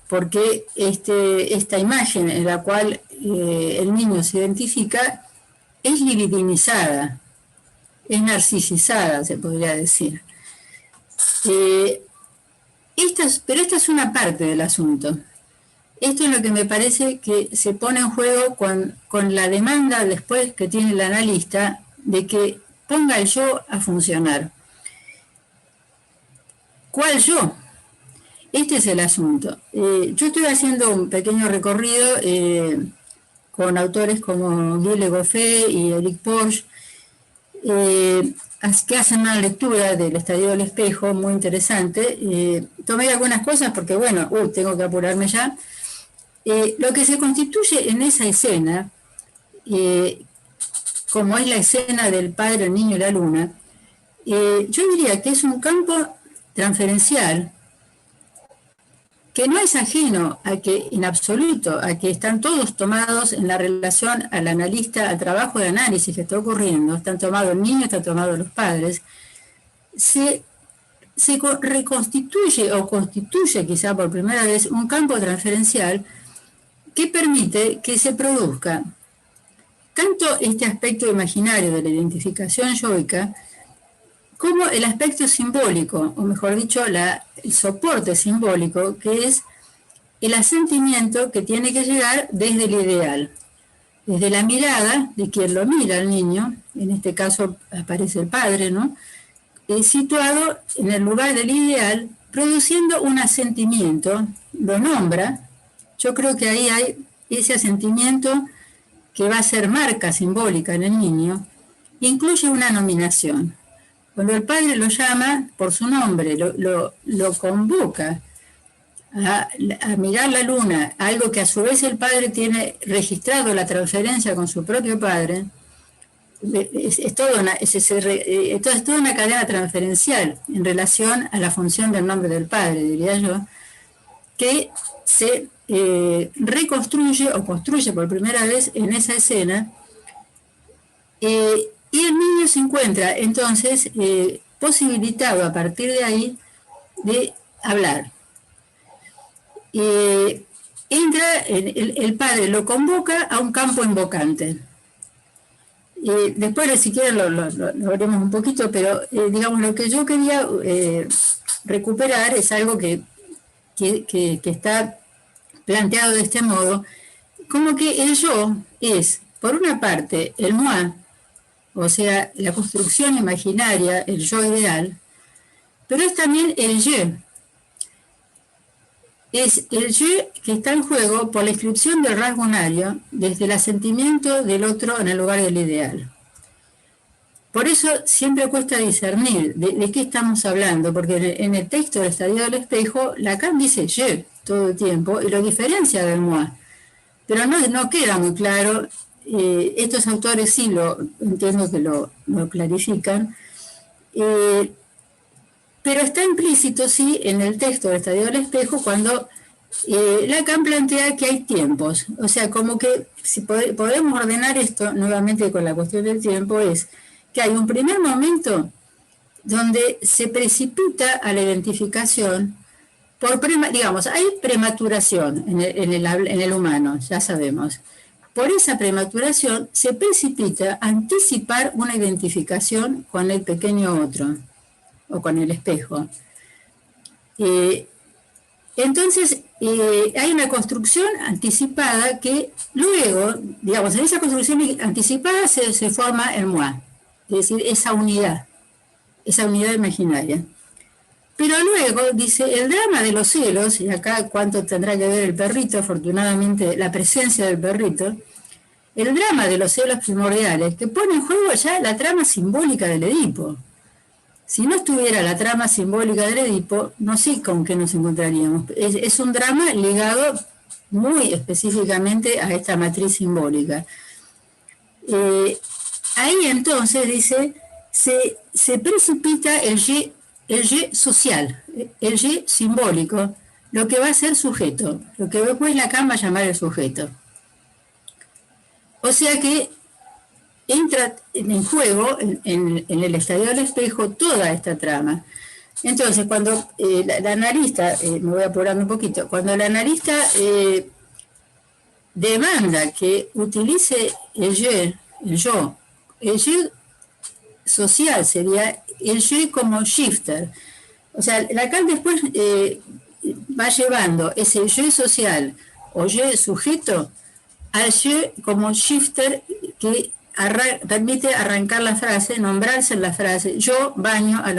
Porque esta imagen en la cual el niño se identifica es libidinizada, es narcisizada, se podría decir. Pero esta es una parte del asunto. Esto es lo que me parece que se pone en juego con la demanda después que tiene el analista de que ponga el yo a funcionar. ¿Cuál yo? Este es el asunto. Yo estoy haciendo un pequeño recorrido con autores como Guy Le Goffet y Eric Porge, que hacen una lectura del Estadio del Espejo muy interesante. Tomé algunas cosas porque, bueno, tengo que apurarme ya. Lo que se constituye en esa escena, como es la escena del padre, el niño y la luna, yo diría que es un campo transferencial que no es ajeno a que, en absoluto, a que están todos tomados en la relación al analista, al trabajo de análisis que está ocurriendo, están tomados el niño, están tomados los padres, se reconstituye o constituye quizá por primera vez un campo transferencial que permite que se produzca tanto este aspecto imaginario de la identificación yoica como el aspecto simbólico, o mejor dicho, el soporte simbólico, que es el asentimiento que tiene que llegar desde el ideal, desde la mirada de quien lo mira al niño, en este caso aparece el padre, ¿no? Situado en el lugar del ideal, produciendo un asentimiento, lo nombra. Yo creo que ahí hay ese asentimiento que va a ser marca simbólica en el niño, incluye una nominación. Cuando el padre lo llama por su nombre, lo convoca a mirar la luna, algo que a su vez el padre tiene registrado la transferencia con su propio padre, es toda una cadena transferencial en relación a la función del nombre del padre, diría yo, que se reconstruye o construye por primera vez en esa escena, y el niño se encuentra entonces posibilitado a partir de ahí de hablar. Entra, el padre lo convoca a un campo invocante. Después, si quieren, lo veremos un poquito, pero digamos, lo que yo quería recuperar es algo que está planteado de este modo, como que el yo es, por una parte, el moi, o sea, la construcción imaginaria, el yo ideal, pero es también el je. Es el je que está en juego por la inscripción del rasgo unario desde el asentimiento del otro en el lugar del ideal. Por eso siempre cuesta discernir de qué estamos hablando, porque en el texto del Estadio del Espejo, Lacan dice je todo el tiempo y lo diferencia del moi, pero no queda muy claro. Estos autores sí entiendo que lo clarifican, pero está implícito, sí, en el texto del Estadio del Espejo cuando Lacan plantea que hay tiempos. O sea, como que si podemos ordenar esto nuevamente con la cuestión del tiempo, es que hay un primer momento donde se precipita a la identificación, digamos, hay prematuración en el humano, ya sabemos. Por esa prematuración se precipita a anticipar una identificación con el pequeño otro, o con el espejo. Entonces, hay una construcción anticipada que luego, digamos, en esa construcción anticipada se forma el moi, es decir, esa unidad imaginaria. Pero luego, dice, el drama de los celos, y acá cuánto tendrá que ver el perrito, afortunadamente la presencia del perrito, el drama de los celos primordiales, que pone en juego ya la trama simbólica del Edipo. Si no estuviera la trama simbólica del Edipo, no sé con qué nos encontraríamos. Es un drama ligado muy específicamente a esta matriz simbólica. Ahí entonces, dice, se precipita el je social, el je simbólico, lo que va a ser sujeto, lo que después Lacan va a llamar el sujeto. O sea que entra en juego en el Estadio del Espejo toda esta trama. Entonces, cuando la analista, me voy apurando un poquito, cuando el analista demanda que utilice el yo social sería el yo como shifter. O sea, Lacan después va llevando ese yo social o je sujeto, al je como shifter que permite arrancar la frase, nombrarse en la frase. Yo baño a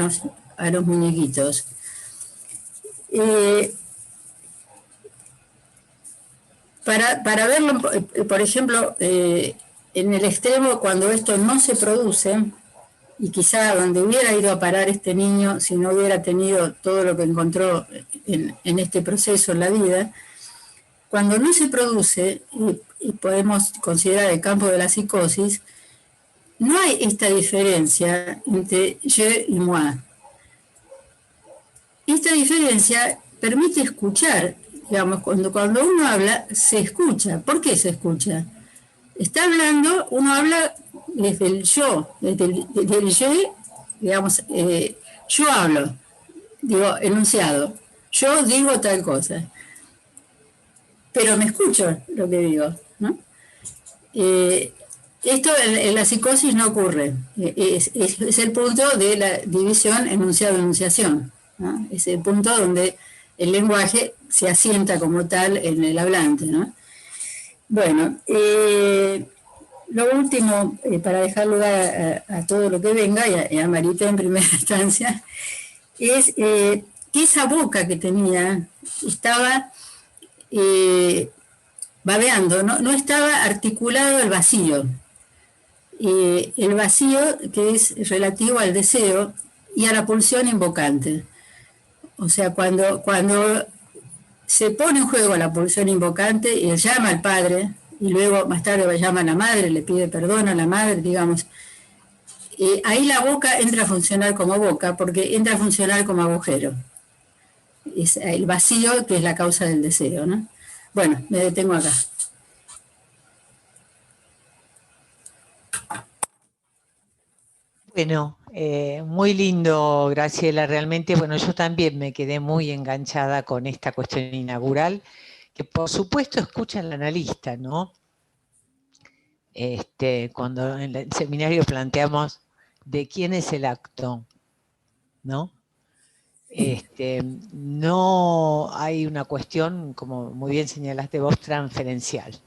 los muñequitos. Para verlo, por ejemplo, en el extremo, cuando esto no se produce, y quizá donde hubiera ido a parar este niño si no hubiera tenido todo lo que encontró en este proceso en la vida, cuando no se produce, y podemos considerar el campo de la psicosis, no hay esta diferencia entre je y moi. Esta diferencia permite escuchar, digamos, cuando uno habla, se escucha. ¿Por qué se escucha? Está hablando, uno habla desde el yo, desde el yo, digamos, yo hablo, digo, enunciado, yo digo tal cosa, pero me escucho lo que digo, ¿no? Esto en la psicosis no ocurre, es el punto de la división enunciado-enunciación, ¿no? Es el punto donde el lenguaje se asienta como tal en el hablante, ¿no? Bueno, lo último, para dejar lugar a todo lo que venga, y a Marita en primera instancia, es que esa boca que tenía estaba babeando, no estaba articulado el vacío. El vacío que es relativo al deseo y a la pulsión invocante. O sea, cuando se pone en juego la pulsión invocante y él llama al padre, y luego más tarde llama a la madre, le pide perdón a la madre, digamos, ahí la boca entra a funcionar como boca, porque entra a funcionar como agujero. Es el vacío que es la causa del deseo, ¿no? Bueno, me detengo acá. Bueno, muy lindo, Graciela, realmente. Bueno, yo también me quedé muy enganchada con esta cuestión inaugural, que por supuesto escucha el analista, ¿no? Cuando en el seminario planteamos de quién es el acto, ¿no? No hay una cuestión, como muy bien señalaste vos, transferencial,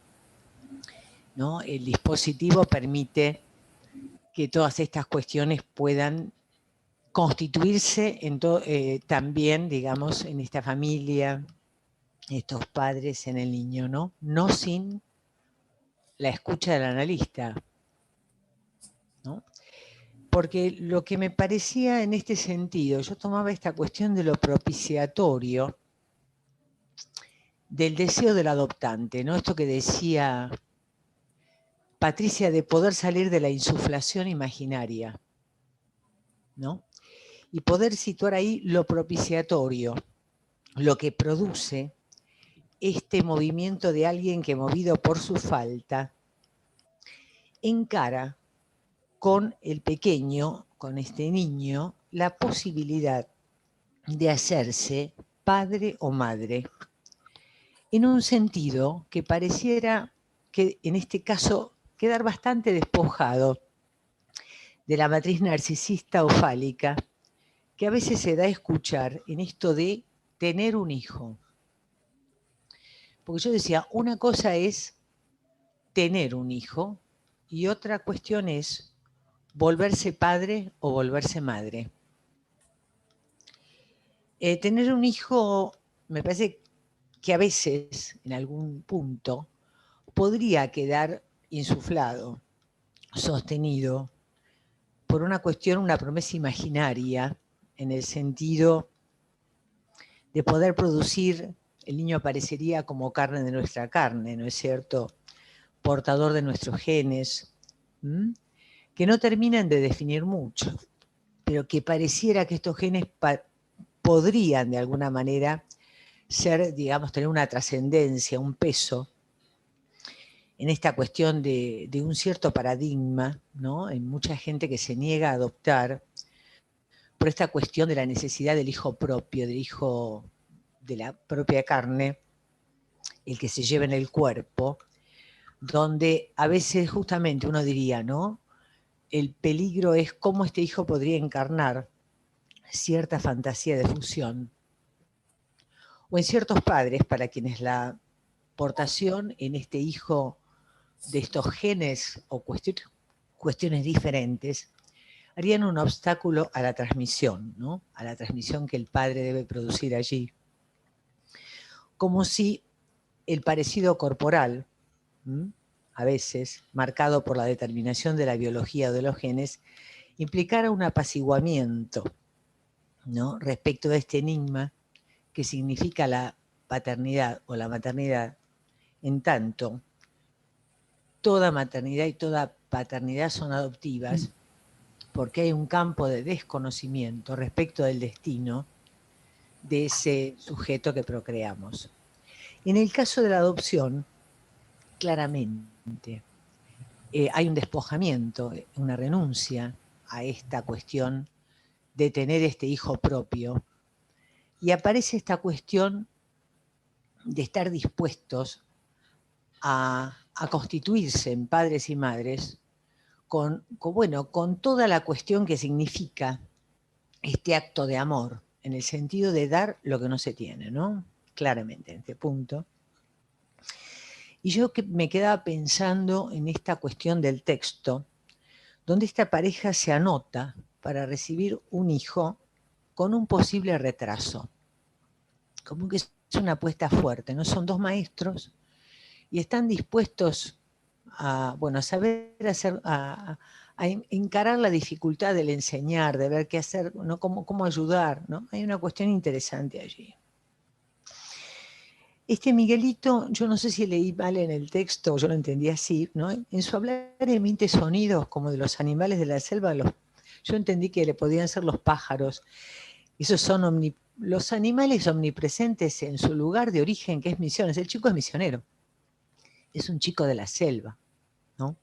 ¿no? El dispositivo permite que todas estas cuestiones puedan constituirse también, digamos, en esta familia, estos padres, en el niño, ¿no? No sin la escucha del analista, ¿no? Porque lo que me parecía en este sentido, yo tomaba esta cuestión de lo propiciatorio, del deseo del adoptante, ¿no? Esto que decía Patricia, de poder salir de la insuflación imaginaria, ¿no? Y poder situar ahí lo propiciatorio, lo que produce este movimiento de alguien que, movido por su falta, encara con el pequeño, con este niño, la posibilidad de hacerse padre o madre, en un sentido que pareciera que en este caso quedar bastante despojado de la matriz narcisista o fálica, que a veces se da a escuchar en esto de tener un hijo. Porque yo decía, una cosa es tener un hijo y otra cuestión es volverse padre o volverse madre. Tener un hijo, me parece que a veces, en algún punto, podría quedar insuflado, sostenido, por una cuestión, una promesa imaginaria, en el sentido de poder producir, el niño aparecería como carne de nuestra carne, ¿no es cierto? Portador de nuestros genes, que no terminan de definir mucho, pero que pareciera que estos genes podrían de alguna manera ser, digamos, tener una trascendencia, un peso en esta cuestión de un cierto paradigma, ¿no? En mucha gente que se niega a adoptar por esta cuestión de la necesidad del hijo propio, del hijo de la propia carne, el que se lleva en el cuerpo, donde a veces justamente uno diría, ¿no? El peligro es cómo este hijo podría encarnar cierta fantasía de fusión, o en ciertos padres para quienes la aportación en este hijo de estos genes o cuestiones diferentes harían un obstáculo a la transmisión, ¿no? A la transmisión que el padre debe producir allí. Como si el parecido corporal, a veces, marcado por la determinación de la biología o de los genes, implicara un apaciguamiento, ¿no? Respecto de este enigma que significa la paternidad o la maternidad, en tanto toda maternidad y toda paternidad son adoptivas, porque hay un campo de desconocimiento respecto del destino de ese sujeto que procreamos. En el caso de la adopción, claramente, hay un despojamiento, una renuncia a esta cuestión de tener este hijo propio, y aparece esta cuestión de estar dispuestos a constituirse en padres y madres con toda la cuestión que significa este acto de amor, en el sentido de dar lo que no se tiene, ¿no? Claramente, en este punto. Y yo que me quedaba pensando en esta cuestión del texto, donde esta pareja se anota para recibir un hijo con un posible retraso. Como que es una apuesta fuerte, ¿no? Son dos maestros y están dispuestos a saber hacer, a encarar la dificultad del enseñar, de ver qué hacer, ¿no? Cómo ayudar, ¿no? Hay una cuestión interesante allí. Este Miguelito, yo no sé si leí mal en el texto, yo lo entendí así, ¿no? En su hablar emite sonidos como de los animales de la selva, yo entendí que le podían ser los pájaros. Esos son los animales omnipresentes en su lugar de origen, que es Misiones. El chico es misionero, es un chico de la selva, ¿no?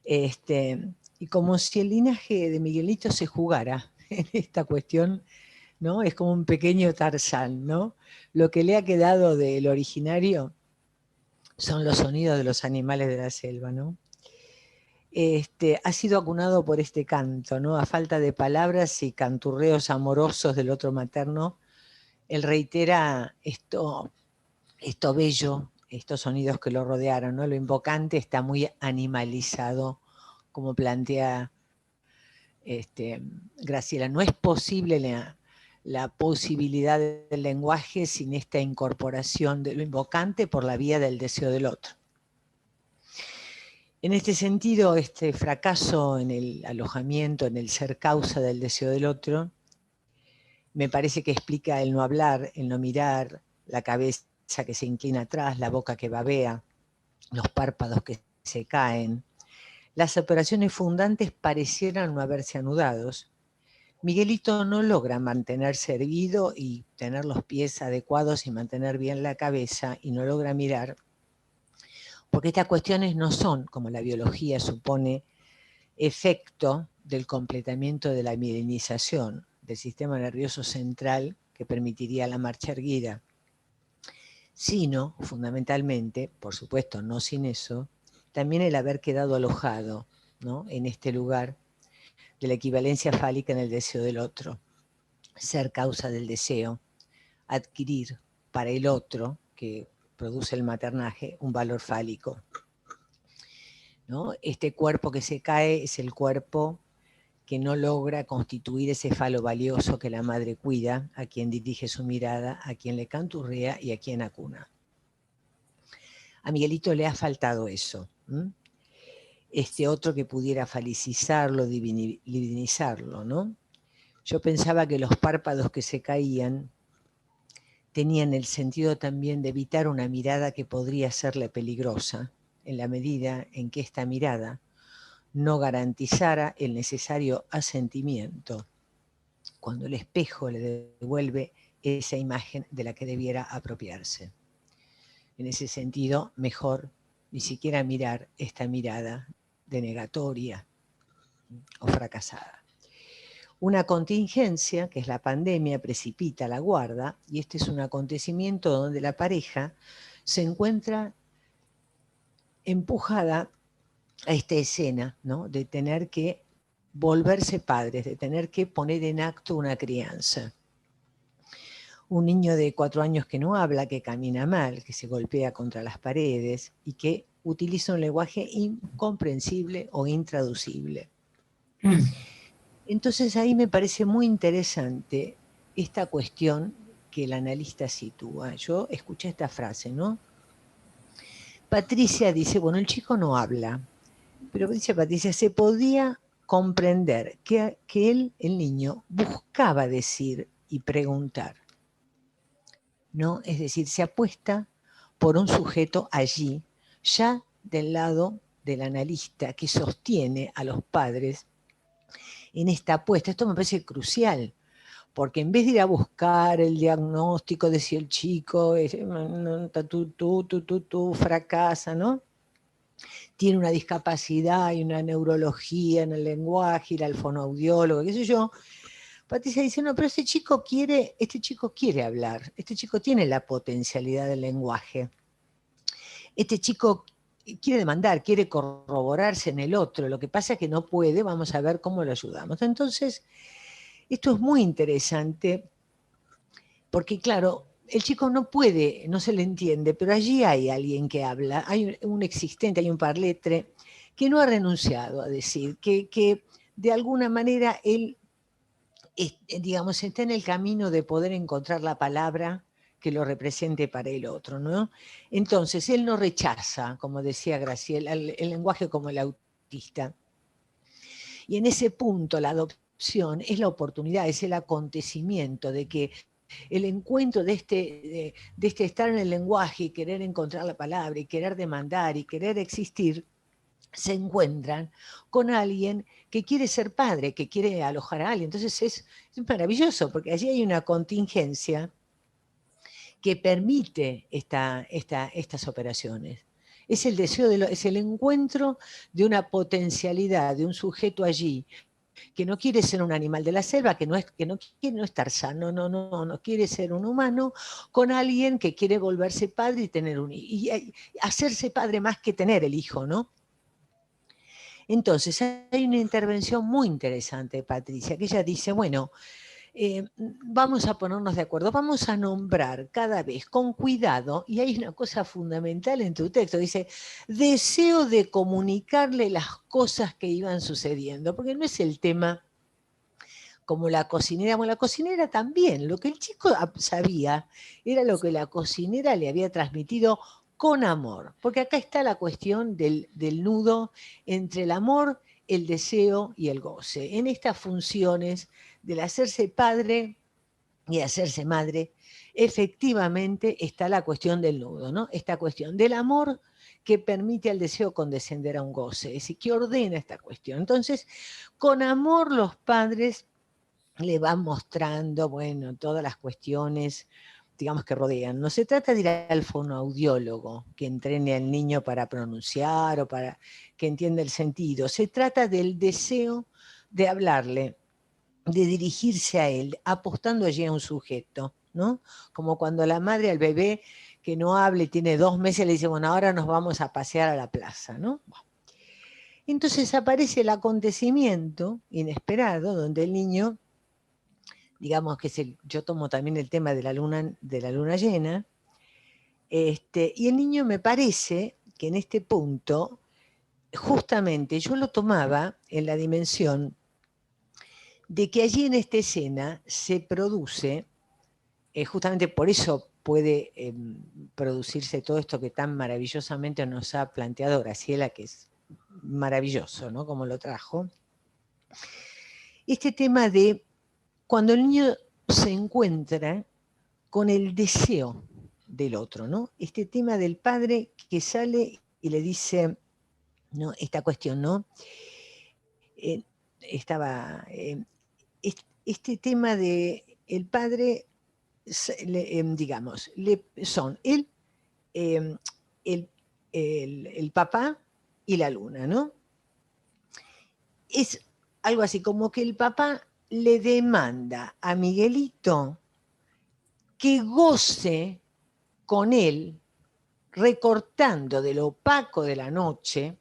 Y como si el linaje de Miguelito se jugara en esta cuestión, ¿no? Es como un pequeño Tarzán, ¿no? Lo que le ha quedado del originario son los sonidos de los animales de la selva, ¿no? Ha sido acunado por este canto, ¿no? A falta de palabras y canturreos amorosos del otro materno, él reitera esto bello, estos sonidos que lo rodearon, ¿no? Lo invocante está muy animalizado, como plantea Graciela. No es posible la posibilidad del lenguaje sin esta incorporación de lo invocante por la vía del deseo del otro. En este sentido, este fracaso en el alojamiento, en el ser causa del deseo del otro, me parece que explica el no hablar, el no mirar, la cabeza que se inclina atrás, la boca que babea, los párpados que se caen. Las operaciones fundantes parecieran no haberse anudados. Miguelito no logra mantenerse erguido y tener los pies adecuados y mantener bien la cabeza, y no logra mirar, porque estas cuestiones no son, como la biología supone, efecto del completamiento de la mielinización del sistema nervioso central que permitiría la marcha erguida, sino, fundamentalmente, por supuesto no sin eso, también el haber quedado alojado, ¿no? En este lugar de la equivalencia fálica en el deseo del otro, ser causa del deseo, adquirir para el otro, que produce el maternaje, un valor fálico, ¿no? Este cuerpo que se cae es el cuerpo que no logra constituir ese falo valioso que la madre cuida, a quien dirige su mirada, a quien le canturrea y a quien acuna. A Miguelito le ha faltado eso. Este otro que pudiera felicizarlo, divinizarlo, ¿no? Yo pensaba que los párpados que se caían tenían el sentido también de evitar una mirada que podría serle peligrosa, en la medida en que esta mirada no garantizara el necesario asentimiento, cuando el espejo le devuelve esa imagen de la que debiera apropiarse. En ese sentido, mejor ni siquiera mirar esta mirada denegatoria o fracasada. Una contingencia, que es la pandemia, precipita la guarda, y este es un acontecimiento donde la pareja se encuentra empujada a esta escena, ¿no? De tener que volverse padres, de tener que poner en acto una crianza. un niño de 4 años que no habla, que camina mal, que se golpea contra las paredes y que utiliza un lenguaje incomprensible o intraducible. Entonces ahí me parece muy interesante esta cuestión que el analista sitúa. Yo escuché esta frase, ¿no? Patricia dice, bueno, el chico no habla, pero dice Patricia, se podía comprender que él, el niño, buscaba decir y preguntar, ¿no? Es decir, se apuesta por un sujeto allí, ya del lado del analista que sostiene a los padres en esta apuesta. Esto me parece crucial, porque en vez de ir a buscar el diagnóstico de si el chico fracasa, ¿no? Tiene una discapacidad y una neurología en el lenguaje, ir al fonoaudiólogo, qué sé yo, Patricia dice, no, pero este chico quiere hablar, este chico tiene la potencialidad del lenguaje, este chico quiere demandar, quiere corroborarse en el otro, lo que pasa es que no puede, vamos a ver cómo lo ayudamos. Entonces, esto es muy interesante, porque claro, el chico no puede, no se le entiende, pero allí hay alguien que habla, hay un existente, hay un parletre que no ha renunciado a decir, que de alguna manera él, digamos, está en el camino de poder encontrar la palabra que lo represente para el otro, ¿no? Entonces, él no rechaza, como decía Graciela, el lenguaje como el autista. Y en ese punto, la adopción es la oportunidad, es el acontecimiento de que el encuentro de este estar en el lenguaje y querer encontrar la palabra y querer demandar y querer existir, se encuentran con alguien que quiere ser padre, que quiere alojar a alguien. Entonces es maravilloso, porque allí hay una contingencia que permite estas operaciones. Es el deseo, es el encuentro de una potencialidad, de un sujeto allí, que no quiere ser un animal de la selva, que no quiere no estar sano, no quiere ser un humano, con alguien que quiere volverse padre y tener y hacerse padre más que tener el hijo, ¿no? Entonces, hay una intervención muy interesante, Patricia, que ella dice, bueno, vamos a ponernos de acuerdo, vamos a nombrar cada vez con cuidado, y hay una cosa fundamental en tu texto, dice, deseo de comunicarle las cosas que iban sucediendo, porque no es el tema como la cocinera, bueno, la cocinera también, lo que el chico sabía era lo que la cocinera le había transmitido con amor, porque acá está la cuestión del nudo entre el amor, el deseo y el goce. En estas funciones del hacerse padre y hacerse madre, efectivamente está la cuestión del nudo, ¿no? Esta cuestión del amor que permite al deseo condescender a un goce, es decir, que ordena esta cuestión. Entonces, con amor los padres le van mostrando, bueno, todas las cuestiones, digamos, que rodean. No se trata de ir al fonoaudiólogo que entrene al niño para pronunciar o para que entienda el sentido. Se trata del deseo de hablarle, de dirigirse a él, apostando allí a un sujeto, ¿no? Como cuando la madre al bebé que no hable, tiene 2 meses, le dice, bueno, ahora nos vamos a pasear a la plaza, ¿no? Entonces aparece el acontecimiento inesperado donde el niño, digamos que yo tomo también el tema de la luna llena, y el niño me parece que en este punto, justamente yo lo tomaba en la dimensión de que allí en esta escena se produce, justamente por eso puede producirse todo esto que tan maravillosamente nos ha planteado Graciela, que es maravilloso, ¿no? Como lo trajo. Este tema de cuando el niño se encuentra con el deseo del otro, ¿no? Este tema del padre que sale y le dice, ¿no? Esta cuestión, ¿no? Este tema de el padre, digamos, son el papá y la luna, ¿no? Es algo así como que el papá le demanda a Miguelito que goce con él, recortando de lo opaco de la noche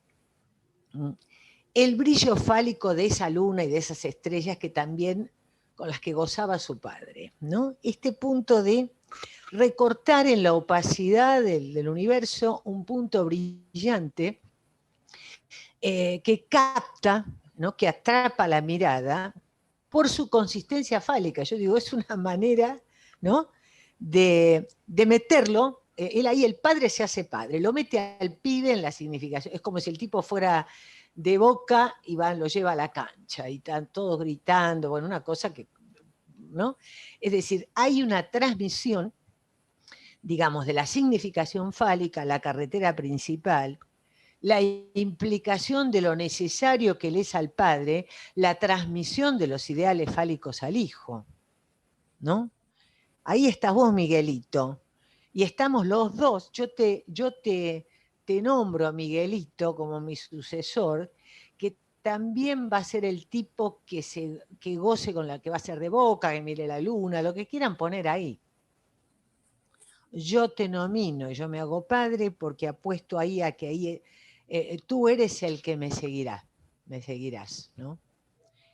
el brillo fálico de esa luna y de esas estrellas que también con las que gozaba su padre, ¿no? Este punto de recortar en la opacidad del universo un punto brillante que capta, ¿no? Que atrapa la mirada por su consistencia fálica. Yo digo, es una manera, ¿no? de meterlo, él ahí, el padre se hace padre, lo mete al pibe en la significación. Es como si el tipo fuera de Boca y lo lleva a la cancha y están todos gritando, bueno, una cosa que, ¿no? Es decir, hay una transmisión, digamos, de la significación fálica, la carretera principal, la implicación de lo necesario que le es al padre, la transmisión de los ideales fálicos al hijo, ¿no? Ahí estás vos, Miguelito, y estamos los dos. Yo te nombro a Miguelito como mi sucesor, que también va a ser el tipo que goce con la que va a ser de Boca, que mire la luna, lo que quieran poner ahí. Yo te nomino, yo me hago padre porque apuesto ahí a que ahí tú eres el que me seguirás, ¿no?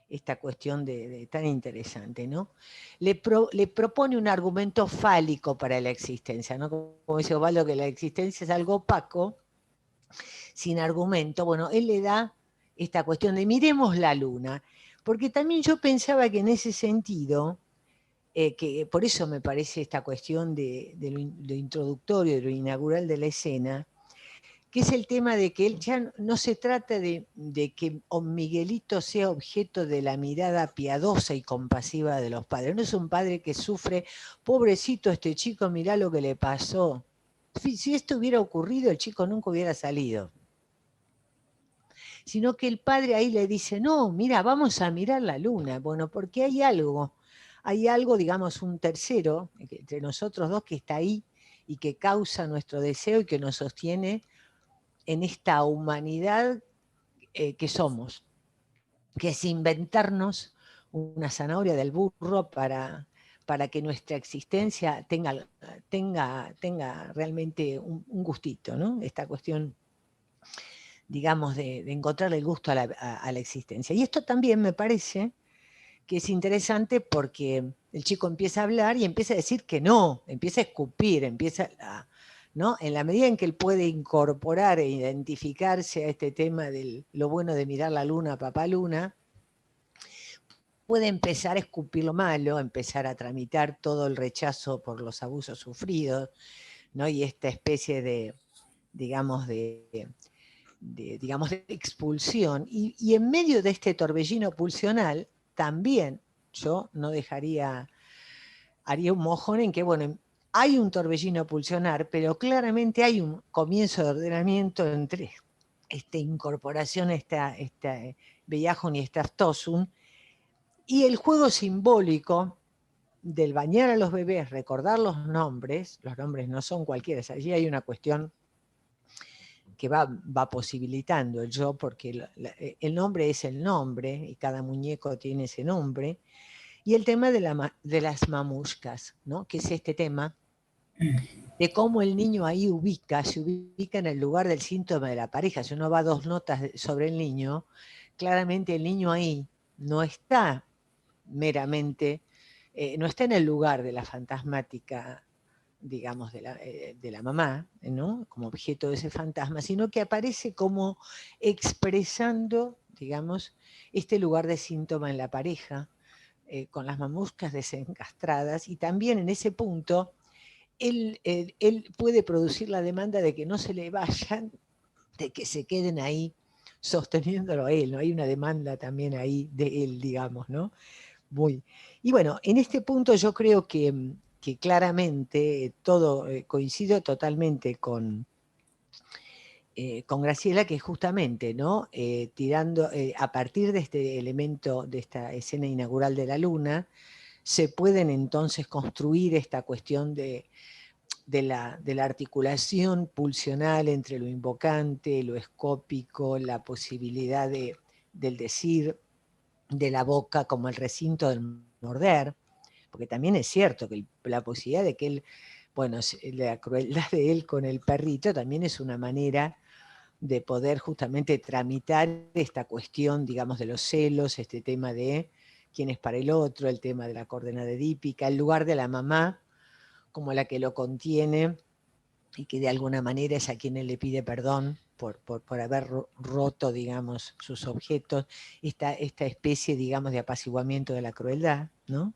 Esta cuestión tan interesante, ¿no? Le propone un argumento fálico para la existencia, ¿no? Como dice Osvaldo, que la existencia es algo opaco, sin argumento. Bueno, él le da esta cuestión de miremos la luna, porque también yo pensaba que en ese sentido, que por eso me parece esta cuestión de lo introductorio, de lo inaugural de la escena, que es el tema de que él ya no se trata de que Miguelito sea objeto de la mirada piadosa y compasiva de los padres. No es un padre que sufre, pobrecito este chico, mirá lo que le pasó. Si esto hubiera ocurrido, el chico nunca hubiera salido. Sino que el padre ahí le dice, no, mira, vamos a mirar la luna. Bueno, porque hay algo, digamos, un tercero, entre nosotros dos, que está ahí y que causa nuestro deseo y que nos sostiene en esta humanidad que somos, que es inventarnos una zanahoria del burro para que nuestra existencia tenga realmente un gustito, ¿no? Esta cuestión, digamos, de encontrarle el gusto a la existencia. Y esto también me parece que es interesante porque el chico empieza a hablar y empieza a decir que no, empieza a escupir, ¿no? En la medida en que él puede incorporar e identificarse a este tema de lo bueno de mirar la luna, papá luna, puede empezar a escupir lo malo, empezar a tramitar todo el rechazo por los abusos sufridos, ¿no? Y esta especie de, digamos, de expulsión. Y en medio de este torbellino pulsional, también yo no haría un mojón en que, bueno, hay un torbellino pulsionar, pero claramente hay un comienzo de ordenamiento entre esta incorporación, esta Bellahun y esta Tosun, y el juego simbólico del bañar a los bebés, recordar los nombres no son cualquiera, allí hay una cuestión que va posibilitando el yo, porque el nombre es el nombre, y cada muñeco tiene ese nombre, y el tema de las mamushkas, ¿no? Que es este tema de cómo el niño ahí se ubica en el lugar del síntoma de la pareja. Si uno va 2 notas sobre el niño, claramente el niño ahí no está meramente, no está en el lugar de la fantasmática, digamos, de la mamá, ¿no? Como objeto de ese fantasma, sino que aparece como expresando, digamos, este lugar de síntoma en la pareja, con las mamuscas desencastradas, y también en ese punto él puede producir la demanda de que no se le vayan, de que se queden ahí sosteniéndolo a él, ¿no? Hay una demanda también ahí de él, digamos, ¿no? Y bueno, en este punto yo creo que claramente todo coincido totalmente con Graciela, que justamente, ¿no? Tirando a partir de este elemento, de esta escena inaugural de la luna, se pueden entonces construir esta cuestión de la articulación pulsional entre lo invocante, lo escópico, la posibilidad del decir, de la boca como el recinto del morder, porque también es cierto que la posibilidad de que él, bueno, la crueldad de él con el perrito también es una manera de poder justamente tramitar esta cuestión, digamos, de los celos, este tema de quién es para el otro, el tema de la coordenada edípica, el lugar de la mamá como la que lo contiene y que de alguna manera es a quien él le pide perdón por haber roto, digamos, sus objetos, esta especie, digamos, de apaciguamiento de la crueldad, ¿no?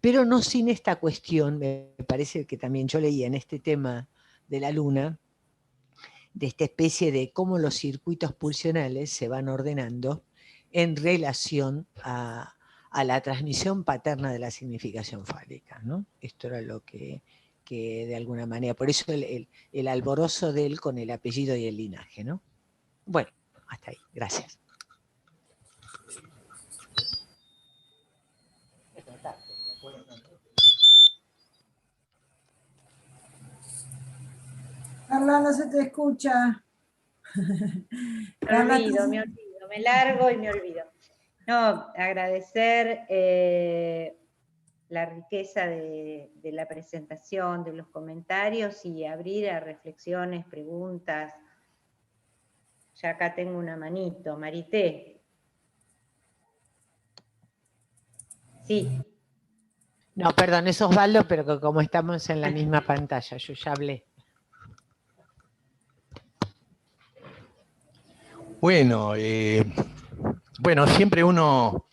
Pero no sin esta cuestión, me parece que también yo leía en este tema de la luna, de esta especie de cómo los circuitos pulsionales se van ordenando en relación a la transmisión paterna de la significación fálica, ¿no? Esto era lo que de alguna manera, por eso el alborozo de él con el apellido y el linaje, ¿no? Bueno, hasta ahí, gracias. Carla, no se te escucha. Me olvido, me largo y me olvido. No, agradecer la riqueza de la presentación, de los comentarios y abrir a reflexiones, preguntas. Ya acá tengo una manito, Marité. Sí. No, perdón, es Osvaldo, pero que como estamos en la misma pantalla, yo ya hablé. Bueno, siempre uno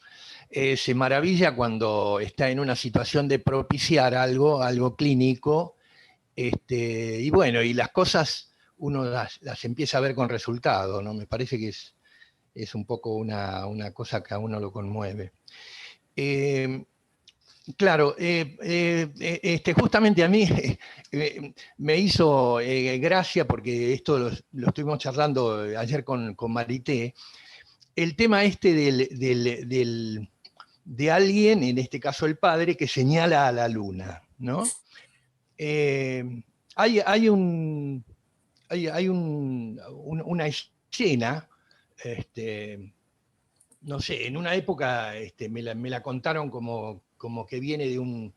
se maravilla cuando está en una situación de propiciar algo clínico, y bueno, y las cosas uno las empieza a ver con resultado, ¿no? Me parece que es un poco una cosa que a uno lo conmueve. Claro, justamente a mí me hizo gracia, porque esto lo estuvimos charlando ayer con Marité, el tema de alguien, en este caso el padre, que señala a la luna, ¿no? Hay una escena, no sé, en una época me la contaron como que viene de un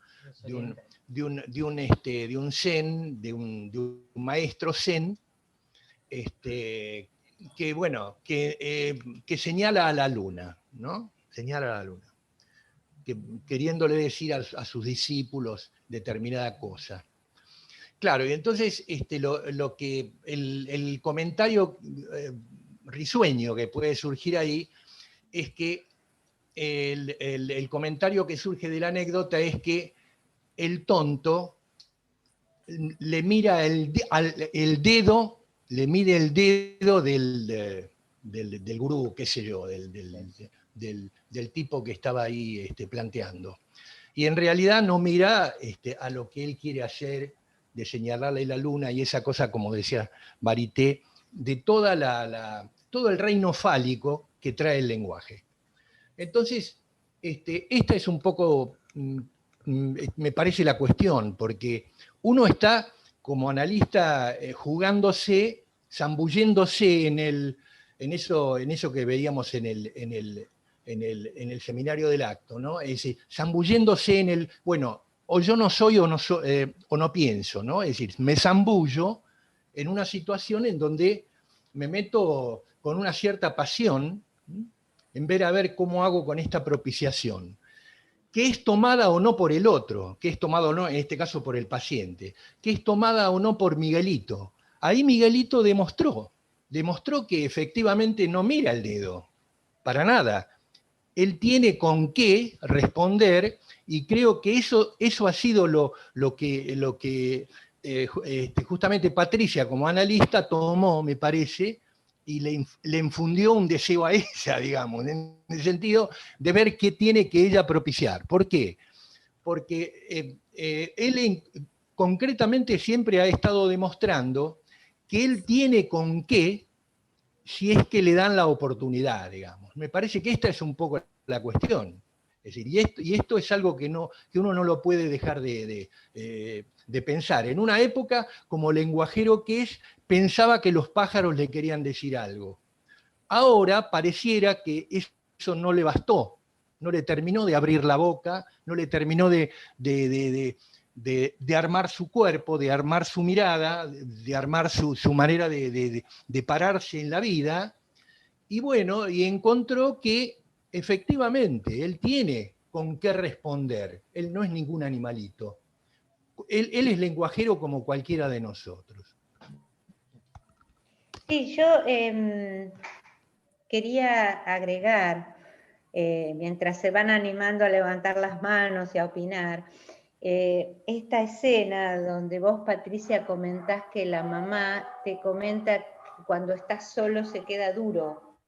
zen, de un maestro zen, que bueno, que señala a la luna, ¿no? Señala a la luna, queriéndole decir a sus discípulos determinada cosa. Claro, y entonces lo que el comentario risueño que puede surgir ahí es que el comentario que surge de la anécdota es que el tonto le mira el dedo, le mide el dedo del gurú, qué sé yo, del tipo que estaba ahí planteando. Y en realidad no mira a lo que él quiere hacer, de señalarle la luna y esa cosa, como decía Marité, de todo el reino fálico que trae el lenguaje. Entonces, esta es un poco, me parece, la cuestión, porque uno está como analista jugándose, zambulléndose en eso que veíamos en el seminario del acto, ¿no? Es decir, zambulléndose en el, bueno, o yo no soy o no pienso, ¿no? Es decir, me zambullo en una situación en donde me meto con una cierta pasión, en ver a ver cómo hago con esta propiciación, que es tomada o no por el otro, que es tomada o no, en este caso por el paciente, que es tomada o no por Miguelito. Ahí Miguelito demostró que efectivamente no mira el dedo, para nada. Él tiene con qué responder, y creo que eso ha sido lo que justamente Patricia, como analista, tomó, me parece, y le infundió un deseo a ella, digamos, en el sentido de ver qué tiene que ella propiciar. ¿Por qué? Porque él concretamente siempre ha estado demostrando que él tiene con qué, si es que le dan la oportunidad, digamos. Me parece que esta es un poco la cuestión. Es decir, y esto es algo que uno no lo puede dejar de pensar. En una época, como lenguajero que es, pensaba que los pájaros le querían decir algo. Ahora pareciera que eso no le bastó, no le terminó de abrir la boca, no le terminó de armar su cuerpo, de armar su mirada, de armar su manera de pararse en la vida. Y bueno, y encontró que efectivamente, él tiene con qué responder. Él no es ningún animalito. Él es lenguajero como cualquiera de nosotros. Sí, yo quería agregar, mientras se van animando a levantar las manos y a opinar, esta escena donde vos, Patricia, comentás que la mamá te comenta que cuando estás solo se queda duro.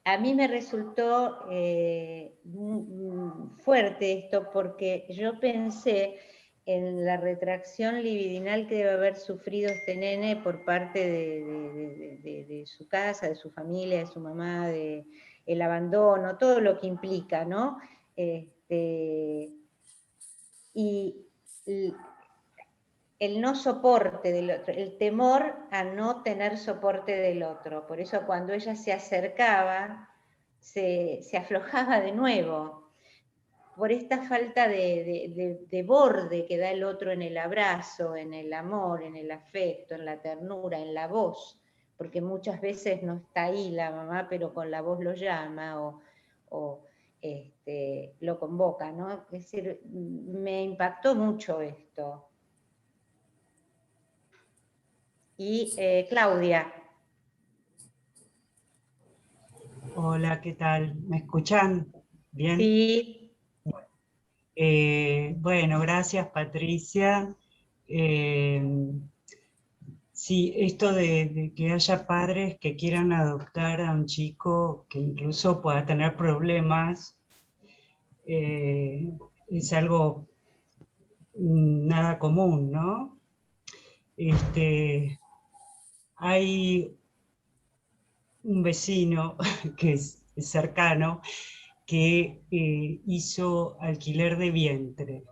A mí me resultó fuerte esto porque yo pensé en la retracción libidinal que debe haber sufrido este nene por parte de su casa, de su familia, de su mamá, el abandono, todo lo que implica, ¿no? Y el no soporte del otro, el temor a no tener soporte del otro. Por eso cuando ella se acercaba, se aflojaba de nuevo, por esta falta de borde que da el otro en el abrazo, en el amor, en el afecto, en la ternura, en la voz, porque muchas veces no está ahí la mamá, pero con la voz lo llama o lo convoca, ¿no? Es decir, me impactó mucho esto. Y Claudia. Hola, ¿qué tal? ¿Me escuchan? ¿Bien? Sí. Bueno, gracias Patricia. Eh, sí, esto de que haya padres que quieran adoptar a un chico que incluso pueda tener problemas, es algo nada común, ¿no? Hay un vecino que es cercano que hizo alquiler de vientre.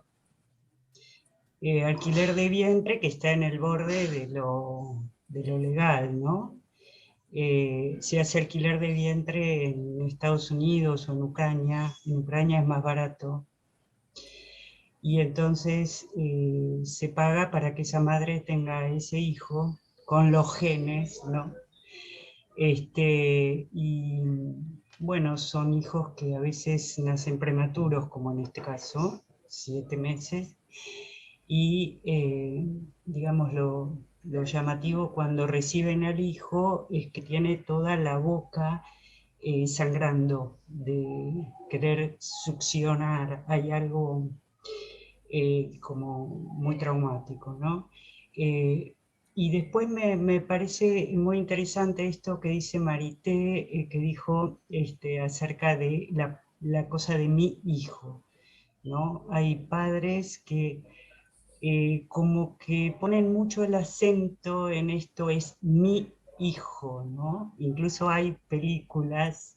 Alquiler de vientre que está en el borde de lo legal, ¿no? Se hace alquiler de vientre en Estados Unidos o en Ucrania es más barato. Y entonces se paga para que esa madre tenga ese hijo con los genes, ¿no? Y bueno, son hijos que a veces nacen prematuros, como en este caso, 7 meses, y digamos lo llamativo cuando reciben al hijo es que tiene toda la boca sangrando de querer succionar, hay algo como muy traumático, ¿no? Y después me parece muy interesante esto que dice Marité, que dijo acerca de la cosa de mi hijo, ¿no? Hay padres que como que ponen mucho el acento en esto es mi hijo, ¿no? Incluso hay películas,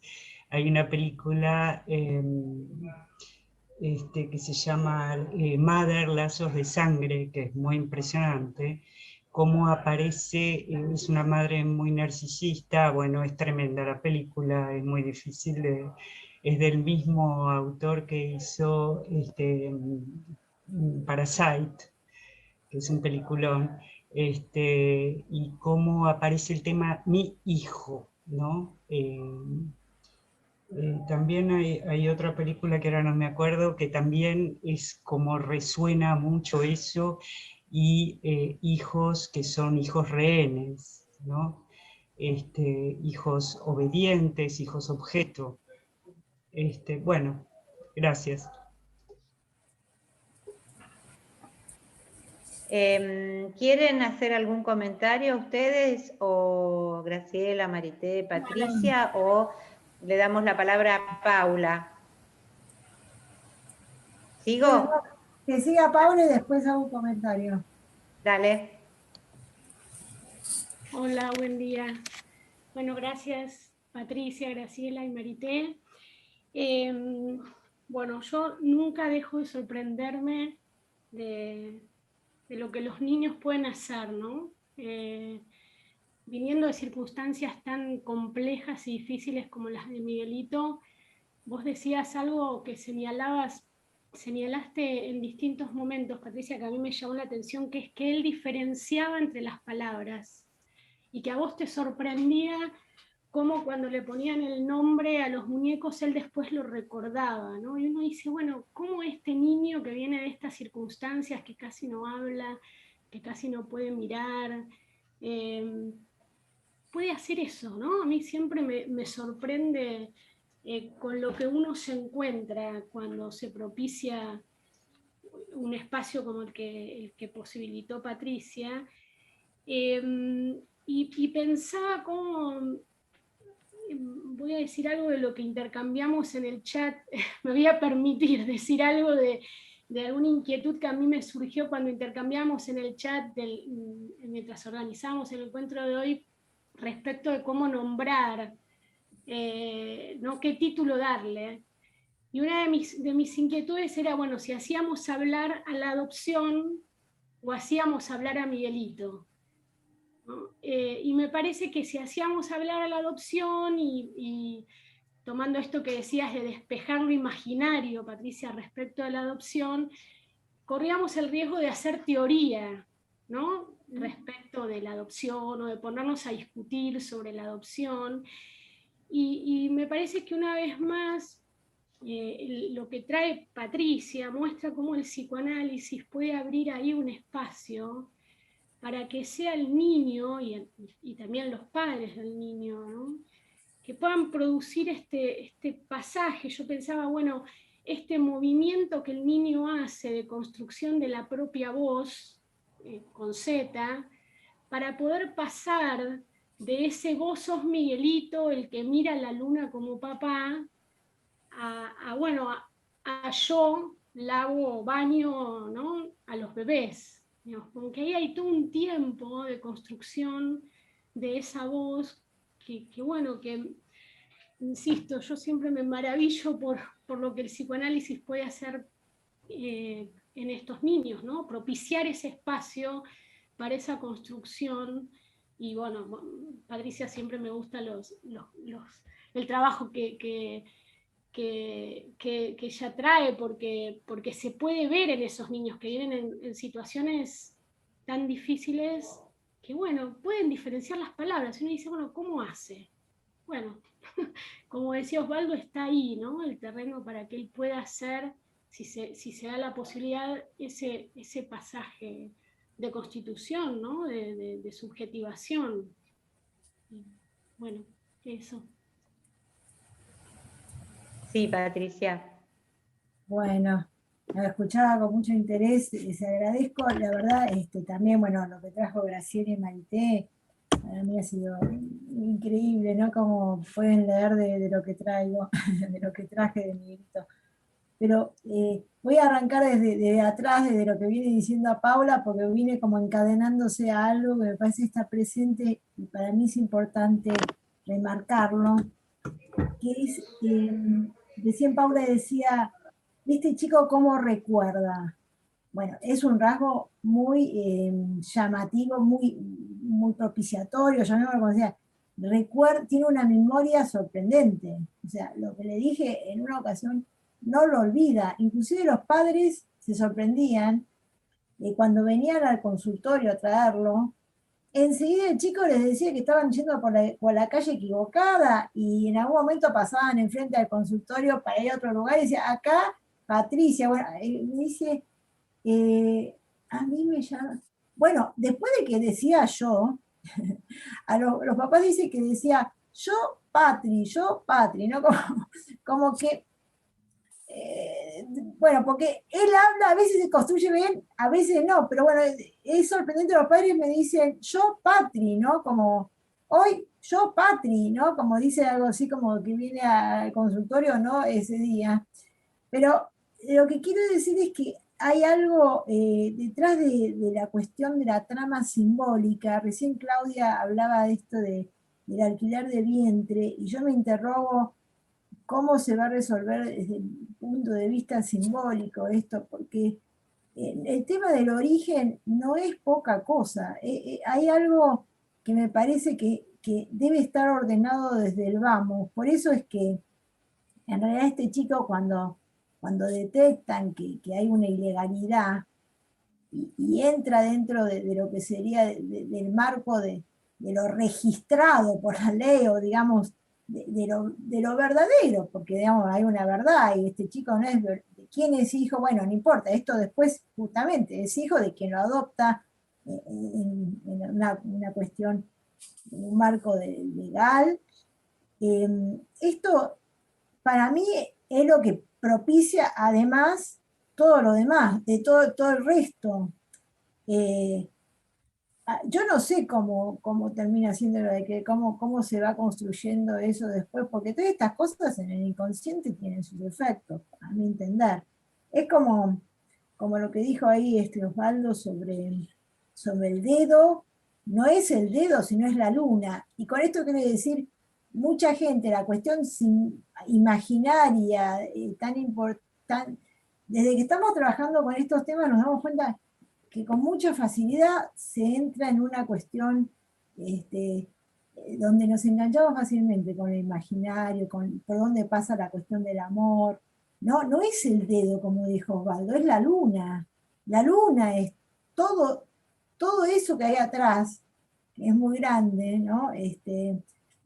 hay una película que se llama Mother, Lazos de Sangre, que es muy impresionante, cómo aparece, es una madre muy narcisista, bueno, es tremenda la película, es muy difícil es del mismo autor que hizo Parasite, que es un peliculón, y cómo aparece el tema mi hijo, ¿no? También hay otra película que ahora no me acuerdo, que también es como resuena mucho eso, y hijos que son hijos rehenes, ¿no? Hijos obedientes, hijos objeto. Bueno, gracias. ¿Quieren hacer algún comentario ustedes, o Graciela, Marité, Patricia, o le damos la palabra a Paula? ¿Sigo? Que siga Paula y después hago un comentario. Dale. Hola, buen día. Bueno, gracias Patricia, Graciela y Marité. Bueno, yo nunca dejo de sorprenderme de lo que los niños pueden hacer, ¿no? Viniendo de circunstancias tan complejas y difíciles como las de Miguelito, vos decías algo que señalaste en distintos momentos, Patricia, que a mí me llamó la atención, que es que él diferenciaba entre las palabras y que a vos te sorprendía cómo cuando le ponían el nombre a los muñecos, él después lo recordaba, ¿no? Y uno dice, bueno, ¿cómo este niño que viene de estas circunstancias, que casi no habla, que casi no puede mirar, puede hacer eso, ¿no? A mí siempre me sorprende con lo que uno se encuentra cuando se propicia un espacio como el que posibilitó Patricia, y pensaba cómo, voy a decir algo de lo que intercambiamos en el chat, me voy a permitir decir algo de alguna inquietud que a mí me surgió cuando intercambiamos en el chat mientras organizamos el encuentro de hoy, respecto de cómo nombrar, ¿no? ¿Qué título darle? Y una de mis inquietudes era, bueno, si hacíamos hablar a la adopción o hacíamos hablar a Miguelito, ¿no? Y me parece que si hacíamos hablar a la adopción y tomando esto que decías de despejar lo imaginario, Patricia, respecto a la adopción, corríamos el riesgo de hacer teoría, ¿no? Respecto de la adopción o de ponernos a discutir sobre la adopción. Y me parece que una vez más lo que trae Patricia muestra cómo el psicoanálisis puede abrir ahí un espacio para que sea el niño y también los padres del niño, ¿no? Que puedan producir este pasaje. Yo pensaba, bueno, este movimiento que el niño hace de construcción de la propia voz, con Z, para poder pasar de ese vos sos Miguelito, el que mira la luna como papá, bueno, a yo lavo baño, ¿no? A los bebés. Porque ahí hay todo un tiempo de construcción de esa voz que bueno, que, insisto, yo siempre me maravillo por lo que el psicoanálisis puede hacer en estos niños, ¿no? Propiciar ese espacio para esa construcción. Y bueno, Patricia, siempre me gusta el trabajo que ella trae, porque se puede ver en esos niños que viven en situaciones tan difíciles que, bueno, pueden diferenciar las palabras. Y uno dice, bueno, ¿cómo hace? Bueno, como decía Osvaldo, está ahí, ¿no? El terreno para que él pueda hacer, si se da la posibilidad, ese pasaje de constitución, ¿no? De subjetivación. Y bueno, eso. Sí, Patricia. Bueno, la escuchaba con mucho interés, les agradezco, la verdad, también, bueno, lo que trajo Graciela y Marité, para mí ha sido increíble, ¿no? Como pueden leer de lo que traigo, de lo que traje de Miguelito. Pero voy a arrancar desde atrás, desde lo que viene diciendo a Paula, porque vine como encadenándose a algo que me parece está presente y para mí es importante remarcarlo, que es, recién Paula decía, ¿este chico cómo recuerda? Bueno, es un rasgo muy llamativo, muy propiciatorio, llamémoslo como sea. Tiene una memoria sorprendente. O sea, lo que le dije en una ocasión no lo olvida. Inclusive los padres se sorprendían cuando venían al consultorio a traerlo. Enseguida el chico les decía que estaban yendo por la calle equivocada y en algún momento pasaban enfrente al consultorio para ir a otro lugar y decía, acá Patricia, bueno, me dice, a mí me llama. Bueno, después de que decía yo, a los papás dicen que decía yo Patri, ¿no? Como que, bueno, porque él habla, a veces se construye bien, a veces no, pero bueno, es sorprendente, los padres me dicen yo Patri, ¿no? Como hoy yo Patri, ¿no? Como dice algo así como que viene al consultorio, ¿no? Ese día. Pero lo que quiero decir es que hay algo detrás de la cuestión de la trama simbólica. Recién Claudia hablaba de esto del alquiler de vientre, y yo me interrogo cómo se va a resolver desde el punto de vista simbólico esto, porque el tema del origen no es poca cosa. Hay algo que me parece que debe estar ordenado desde el vamos. Por eso es que en realidad este chico cuando detectan que hay una ilegalidad y entra dentro de lo que sería del marco de lo registrado por la ley, o digamos, de lo verdadero, porque digamos, hay una verdad, y este chico no es, ¿quién es hijo? Bueno, no importa, esto después justamente es hijo de quien lo adopta en una cuestión, en un marco legal. Esto para mí es lo que propicia además todo lo demás, de todo el resto. Yo no sé cómo termina siendo lo de que, cómo se va construyendo eso después, porque todas estas cosas en el inconsciente tienen sus efectos, a mi entender. Es como lo que dijo ahí Osvaldo sobre el dedo. No es el dedo, sino es la luna. Y con esto quiero decir, mucha gente, la cuestión imaginaria, tan importante, desde que estamos trabajando con estos temas nos damos cuenta que con mucha facilidad se entra en una cuestión donde nos enganchamos fácilmente con el imaginario, por dónde pasa la cuestión del amor. No es el dedo, como dijo Osvaldo, es la luna. La luna es todo eso que hay atrás, que es muy grande, ¿no?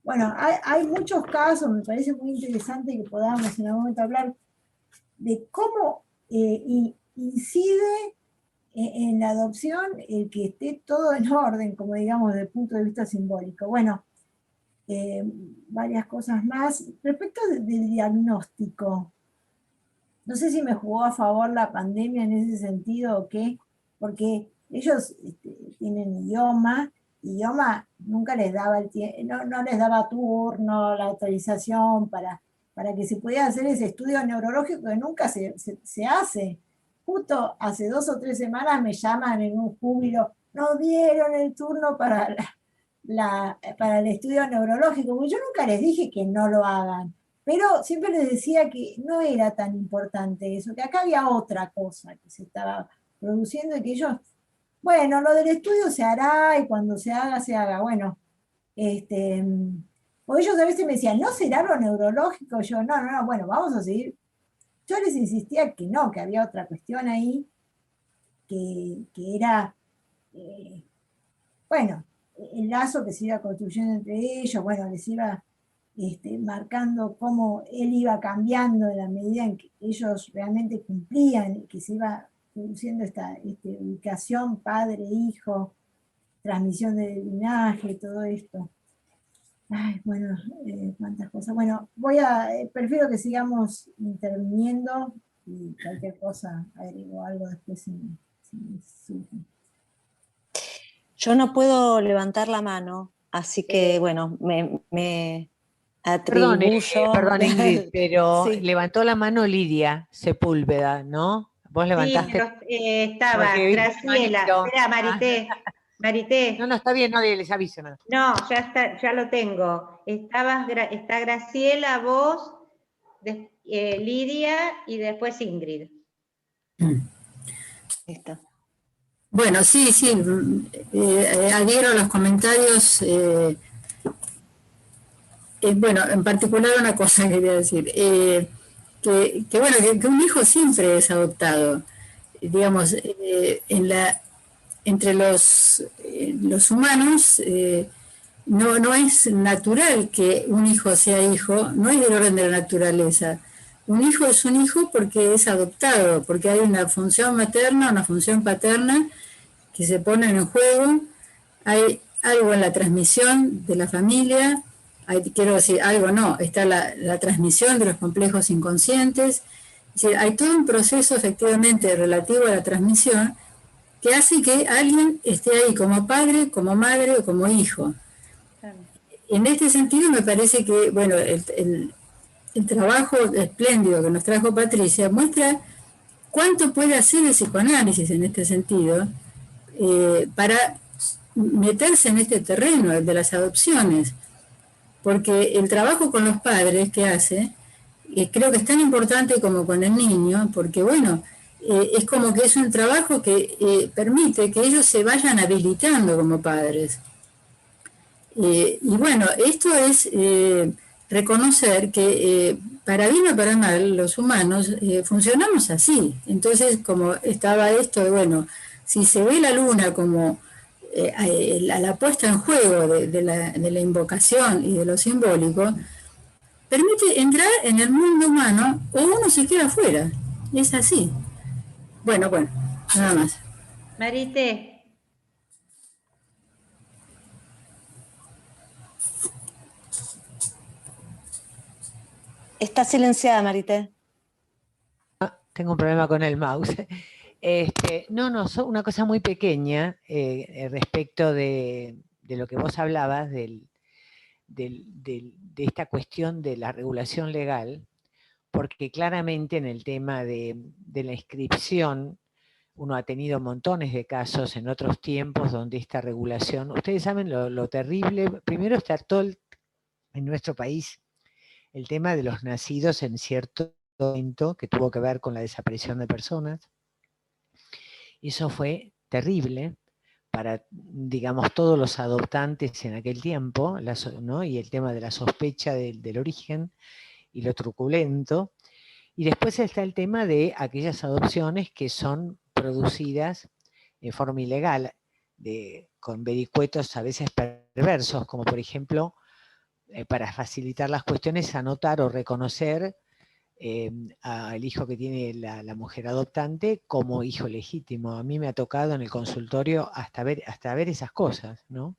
Bueno, hay muchos casos, me parece muy interesante que podamos en algún momento hablar de cómo incide en la adopción el que esté todo en orden, como digamos, desde el punto de vista simbólico. Bueno, varias cosas más. Respecto del diagnóstico, no sé si me jugó a favor la pandemia en ese sentido o qué, porque ellos tienen idioma nunca les daba no les daba turno, la autorización para que se pudiera hacer ese estudio neurológico que nunca se hace. Justo hace 2 o 3 semanas me llaman en un júbilo, no dieron el turno para el estudio neurológico, porque yo nunca les dije que no lo hagan, pero siempre les decía que no era tan importante eso, que acá había otra cosa que se estaba produciendo y que ellos, bueno, lo del estudio se hará y cuando se haga, se haga. Bueno, o ellos a veces me decían, ¿no será lo neurológico? Yo, no, bueno, vamos a seguir. Yo les insistía que no, que había otra cuestión ahí, que era, bueno, el lazo que se iba construyendo entre ellos, bueno, les iba marcando cómo él iba cambiando en la medida en que ellos realmente cumplían, que se iba produciendo esta ubicación padre-hijo, transmisión de linaje, todo esto. Ay, bueno, cuántas cosas. Bueno, prefiero que sigamos interviniendo y cualquier cosa agrego algo después si me surge. Yo no puedo levantar la mano, así que bueno, me atribuyo. Perdón, Ingrid, pero Sí. levantó la mano Lidia Sepúlveda, ¿no? Vos levantaste. Sí, estaba Porque vi Graciela. manito. Espera, Marité. No, está bien, no les aviso nada. No, ya lo tengo. Está Graciela, vos, Lidia y después Ingrid. Listo. Bueno, sí, adhiero a los comentarios. Bueno, en particular una cosa quería decir, que un hijo siempre es adoptado. Digamos, entre los humanos no es natural que un hijo sea hijo, no es del orden de la naturaleza. Un hijo es un hijo porque es adoptado, porque hay una función materna, una función paterna que se ponen en juego, hay algo en la transmisión de la familia, quiero decir, algo no, está la transmisión de los complejos inconscientes, es decir, hay todo un proceso efectivamente relativo a la transmisión que hace que alguien esté ahí como padre, como madre o como hijo. En este sentido me parece que, bueno, el trabajo espléndido que nos trajo Patricia muestra cuánto puede hacer el psicoanálisis en este sentido, para meterse en este terreno, el de las adopciones, porque el trabajo con los padres que hace, creo que es tan importante como con el niño, porque bueno, es como que es un trabajo que permite que ellos se vayan habilitando como padres. Y bueno, esto es reconocer que para bien o para mal los humanos funcionamos así. Entonces, como estaba esto de, bueno, si se ve la luna como a la puesta en juego de la invocación y de lo simbólico, permite entrar en el mundo humano o uno se queda afuera. Es así. Bueno, nada más. Marité. Está silenciada, Marité. Tengo un problema con el mouse. No, una cosa muy pequeña respecto de lo que vos hablabas, de esta cuestión de la regulación legal, porque claramente en el tema de la inscripción, uno ha tenido montones de casos en otros tiempos donde esta regulación, ustedes saben lo terrible, primero está en nuestro país el tema de los nacidos en cierto momento que tuvo que ver con la desaparición de personas. Eso fue terrible para, digamos, todos los adoptantes en aquel tiempo, ¿no? Y el tema de la sospecha del origen y lo truculento. Y después está el tema de aquellas adopciones que son producidas en forma ilegal, con vericuetos a veces perversos, como por ejemplo, para facilitar las cuestiones, anotar o reconocer al hijo que tiene la mujer adoptante como hijo legítimo. A mí me ha tocado en el consultorio hasta ver esas cosas, ¿no?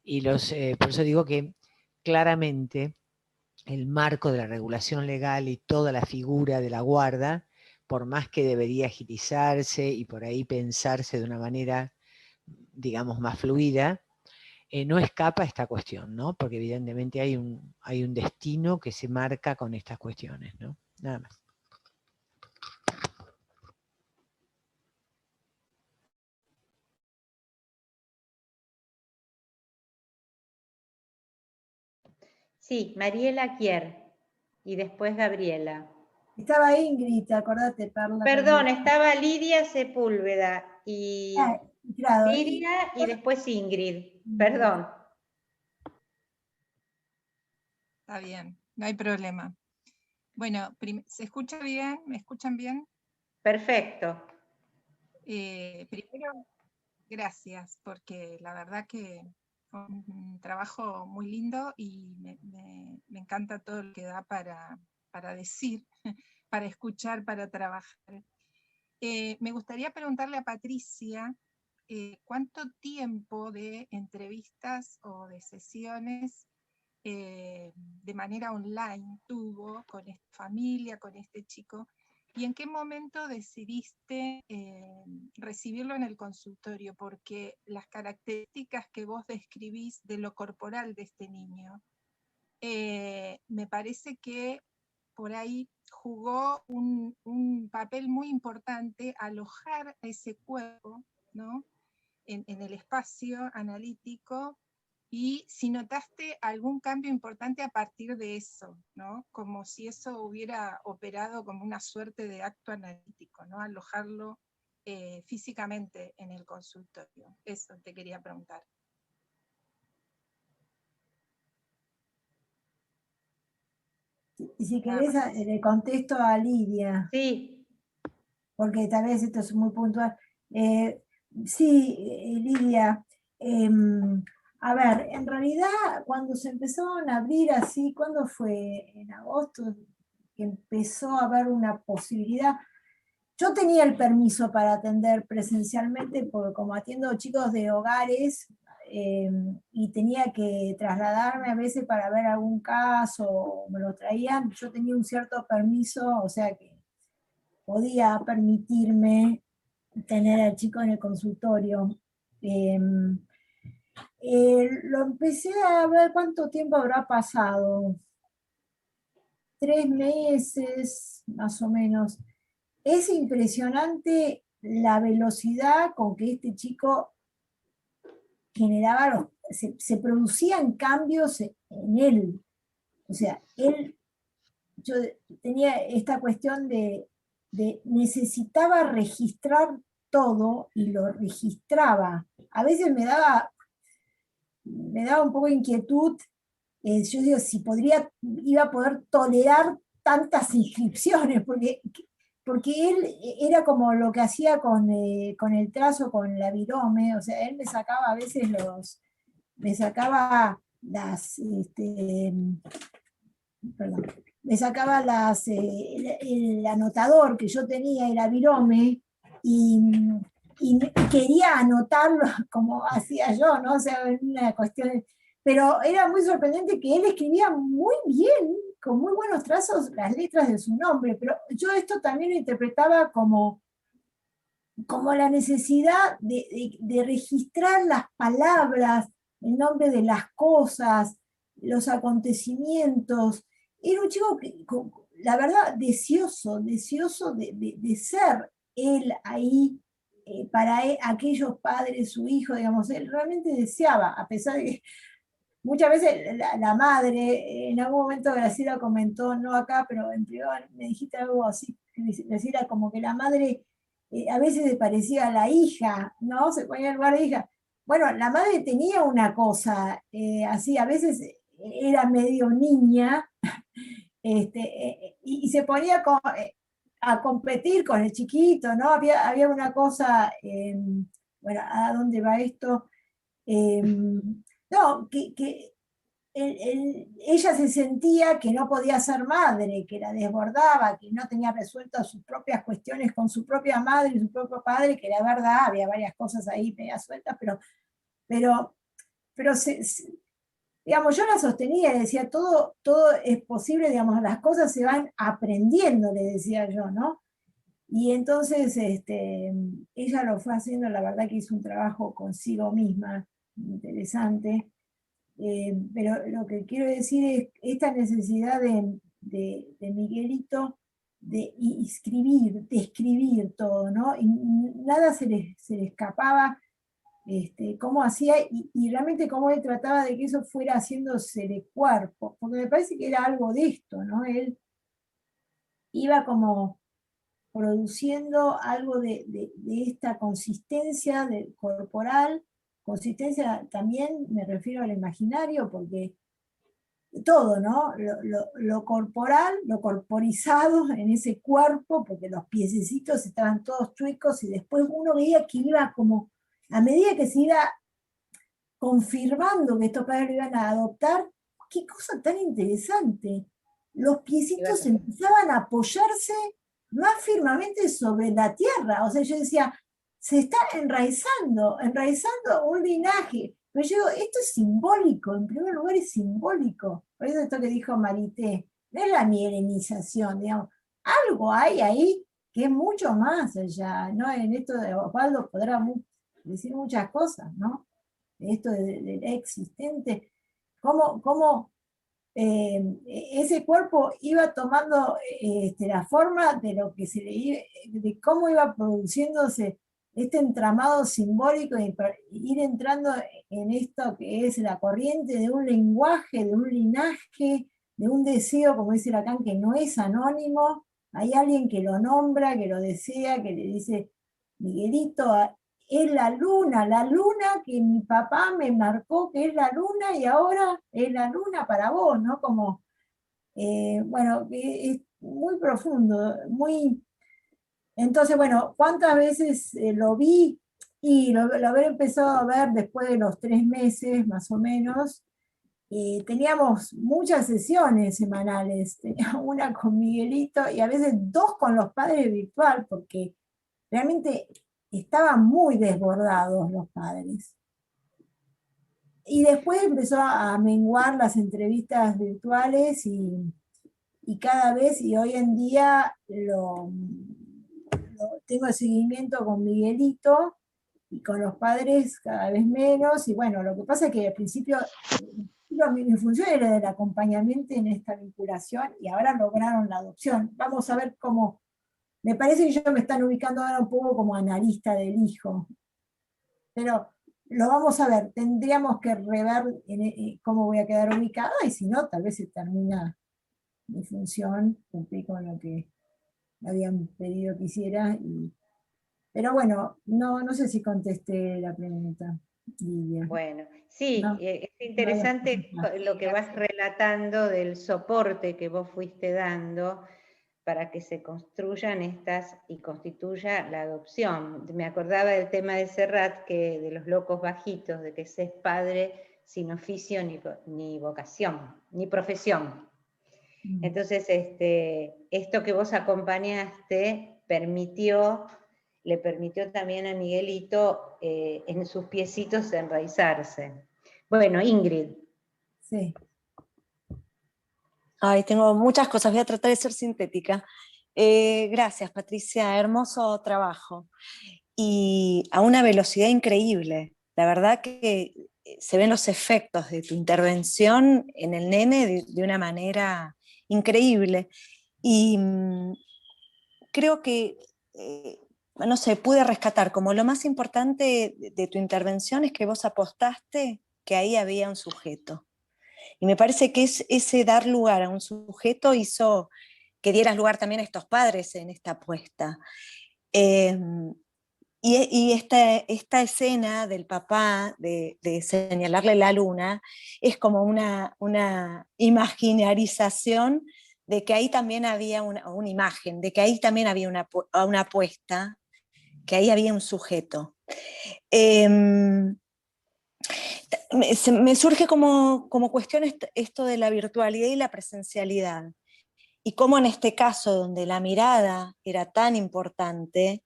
Y por eso digo que claramente el marco de la regulación legal y toda la figura de la guarda, por más que debería agilizarse y por ahí pensarse de una manera, digamos, más fluida, no escapa a esta cuestión, ¿no? Porque evidentemente hay un destino que se marca con estas cuestiones, ¿no? Nada más. Sí, Mariela Kier y después Gabriela. Estaba Ingrid, acordate, Perla. Perdón, estaba Lidia Sepúlveda y claro, Lidia y después Ingrid. Perdón. Está bien, no hay problema. Bueno, ¿se escucha bien? ¿Me escuchan bien? Perfecto. Primero, gracias, porque la verdad que fue un trabajo muy lindo y me encanta todo lo que da para decir, para escuchar, para trabajar. Me gustaría preguntarle a Patricia, ¿cuánto tiempo de entrevistas o de sesiones de manera online tuvo con esta familia, con este chico? ¿Y en qué momento decidiste recibirlo en el consultorio? Porque las características que vos describís de lo corporal de este niño, me parece que por ahí jugó un papel muy importante alojar ese cuerpo, ¿no? en el espacio analítico, y si notaste algún cambio importante a partir de eso, ¿no? Como si eso hubiera operado como una suerte de acto analítico, ¿no? Alojarlo físicamente en el consultorio. Eso te quería preguntar. Y si querés, le contesto a Lidia. Sí. Porque tal vez esto es muy puntual. Sí, Lidia, a ver, en realidad cuando se empezaron a abrir así, ¿cuándo fue? En agosto, que empezó a haber una posibilidad. Yo tenía el permiso para atender presencialmente, porque como atiendo chicos de hogares, y tenía que trasladarme a veces para ver algún caso, me lo traían, yo tenía un cierto permiso, o sea que podía permitirme tener al chico en el consultorio. Lo empecé a ver cuánto tiempo habrá pasado. 3 meses, más o menos. Es impresionante la velocidad con que este chico generaba, se producían cambios en él. O sea, yo tenía esta cuestión de necesitaba registrar todo y lo registraba. A veces me daba un poco de inquietud. Yo digo, si iba a poder tolerar tantas inscripciones, porque porque él era como lo que hacía con el trazo, con la virome, o sea, él me sacaba a veces me sacaba perdón, me sacaba el anotador que yo tenía, era virome, y quería anotarlo como hacía yo, ¿no? O sea, una cuestión, pero era muy sorprendente que él escribía muy bien, con muy buenos trazos, las letras de su nombre, pero yo esto también lo interpretaba como la necesidad de registrar las palabras, el nombre de las cosas, los acontecimientos. Era un chico que, la verdad, deseoso de ser él ahí para aquellos padres, su hijo, digamos, él realmente deseaba, a pesar de que muchas veces la madre, en algún momento Graciela comentó, no acá, pero en privado me dijiste algo así, Graciela, como que la madre a veces se parecía a la hija, ¿no? Se ponía en lugar de hija. Bueno, la madre tenía una cosa así, a veces era medio niña, y se ponía a competir con el chiquito, ¿no? Había una cosa, bueno, ¿a dónde va esto? No, que ella se sentía que no podía ser madre, que la desbordaba, que no tenía resueltas sus propias cuestiones con su propia madre y su propio padre, que la verdad había varias cosas ahí media sueltas, pero digamos, yo la sostenía y decía, todo es posible, digamos, las cosas se van aprendiendo, le decía yo, ¿no? Y entonces ella lo fue haciendo, la verdad que hizo un trabajo consigo misma interesante. Pero lo que quiero decir es esta necesidad de Miguelito de escribir todo, ¿no? Y nada se le escapaba, cómo hacía y realmente cómo él trataba de que eso fuera haciéndose de cuerpo, porque me parece que era algo de esto, ¿no? Él iba como produciendo algo de esta consistencia corporal. Consistencia también me refiero al imaginario, porque todo, ¿no? Lo corporal, lo corporizado en ese cuerpo, porque los piececitos estaban todos chuecos y después uno veía que iba como, a medida que se iba confirmando que estos padres lo iban a adoptar, qué cosa tan interesante. Los piecitos empezaban a apoyarse más firmemente sobre la tierra. O sea, yo decía, se está enraizando un linaje. Pero yo digo, esto es simbólico, en primer lugar es simbólico. Por eso esto que dijo Marité, no es la mielinización, digamos. Algo hay ahí que es mucho más allá, ¿no? En esto de Osvaldo podrá decir muchas cosas, ¿no? Esto del existente, cómo ese cuerpo iba tomando la forma de lo que de cómo iba produciéndose este entramado simbólico y ir entrando en esto que es la corriente de un lenguaje, de un linaje, de un deseo, como dice Lacan, que no es anónimo, hay alguien que lo nombra, que lo desea, que le dice, Miguelito, es la luna que mi papá me marcó que es la luna y ahora es la luna para vos, ¿no? Como, bueno, es muy profundo, muy... Entonces, bueno, ¿cuántas veces lo vi? Y lo haber empezado a ver después de los 3 meses, más o menos. Teníamos muchas sesiones semanales, tenía una con Miguelito y a veces 2 con los padres virtual, porque realmente estaban muy desbordados los padres. Y después empezó a menguar las entrevistas virtuales y cada vez, y hoy en día tengo el seguimiento con Miguelito y con los padres cada vez menos, y bueno, lo que pasa es que al principio mi función era del acompañamiento en esta vinculación y ahora lograron la adopción. Vamos a ver cómo, me parece que ellos me están ubicando ahora un poco como analista del hijo, pero lo vamos a ver, tendríamos que rever cómo voy a quedar ubicada y si no, tal vez se termina mi función, cumplí con lo que me habían pedido que hiciera. Pero bueno, no sé si contesté la pregunta, Lidia. Bueno, sí, No, es interesante lo que vas relatando del soporte que vos fuiste dando para que se construyan estas y constituya la adopción. Me acordaba del tema de Serrat, de los locos bajitos, de que se es padre sin oficio ni vocación, ni profesión. Entonces, esto que vos acompañaste le permitió también a Miguelito en sus piecitos enraizarse. Bueno, Ingrid. Sí. Ay, tengo muchas cosas, voy a tratar de ser sintética. Gracias, Patricia, hermoso trabajo. Y a una velocidad increíble. La verdad que se ven los efectos de tu intervención en el nene de una manera increíble. Y creo que, no sé, pude rescatar como lo más importante de tu intervención es que vos apostaste que ahí había un sujeto. Y me parece que ese dar lugar a un sujeto hizo que dieras lugar también a estos padres en esta apuesta. Y esta escena del papá de señalarle la luna es como una imaginarización de que ahí también había una imagen, de que ahí también había una apuesta, que ahí había un sujeto. Me surge como cuestión esto de la virtualidad y la presencialidad. Y cómo en este caso, donde la mirada era tan importante,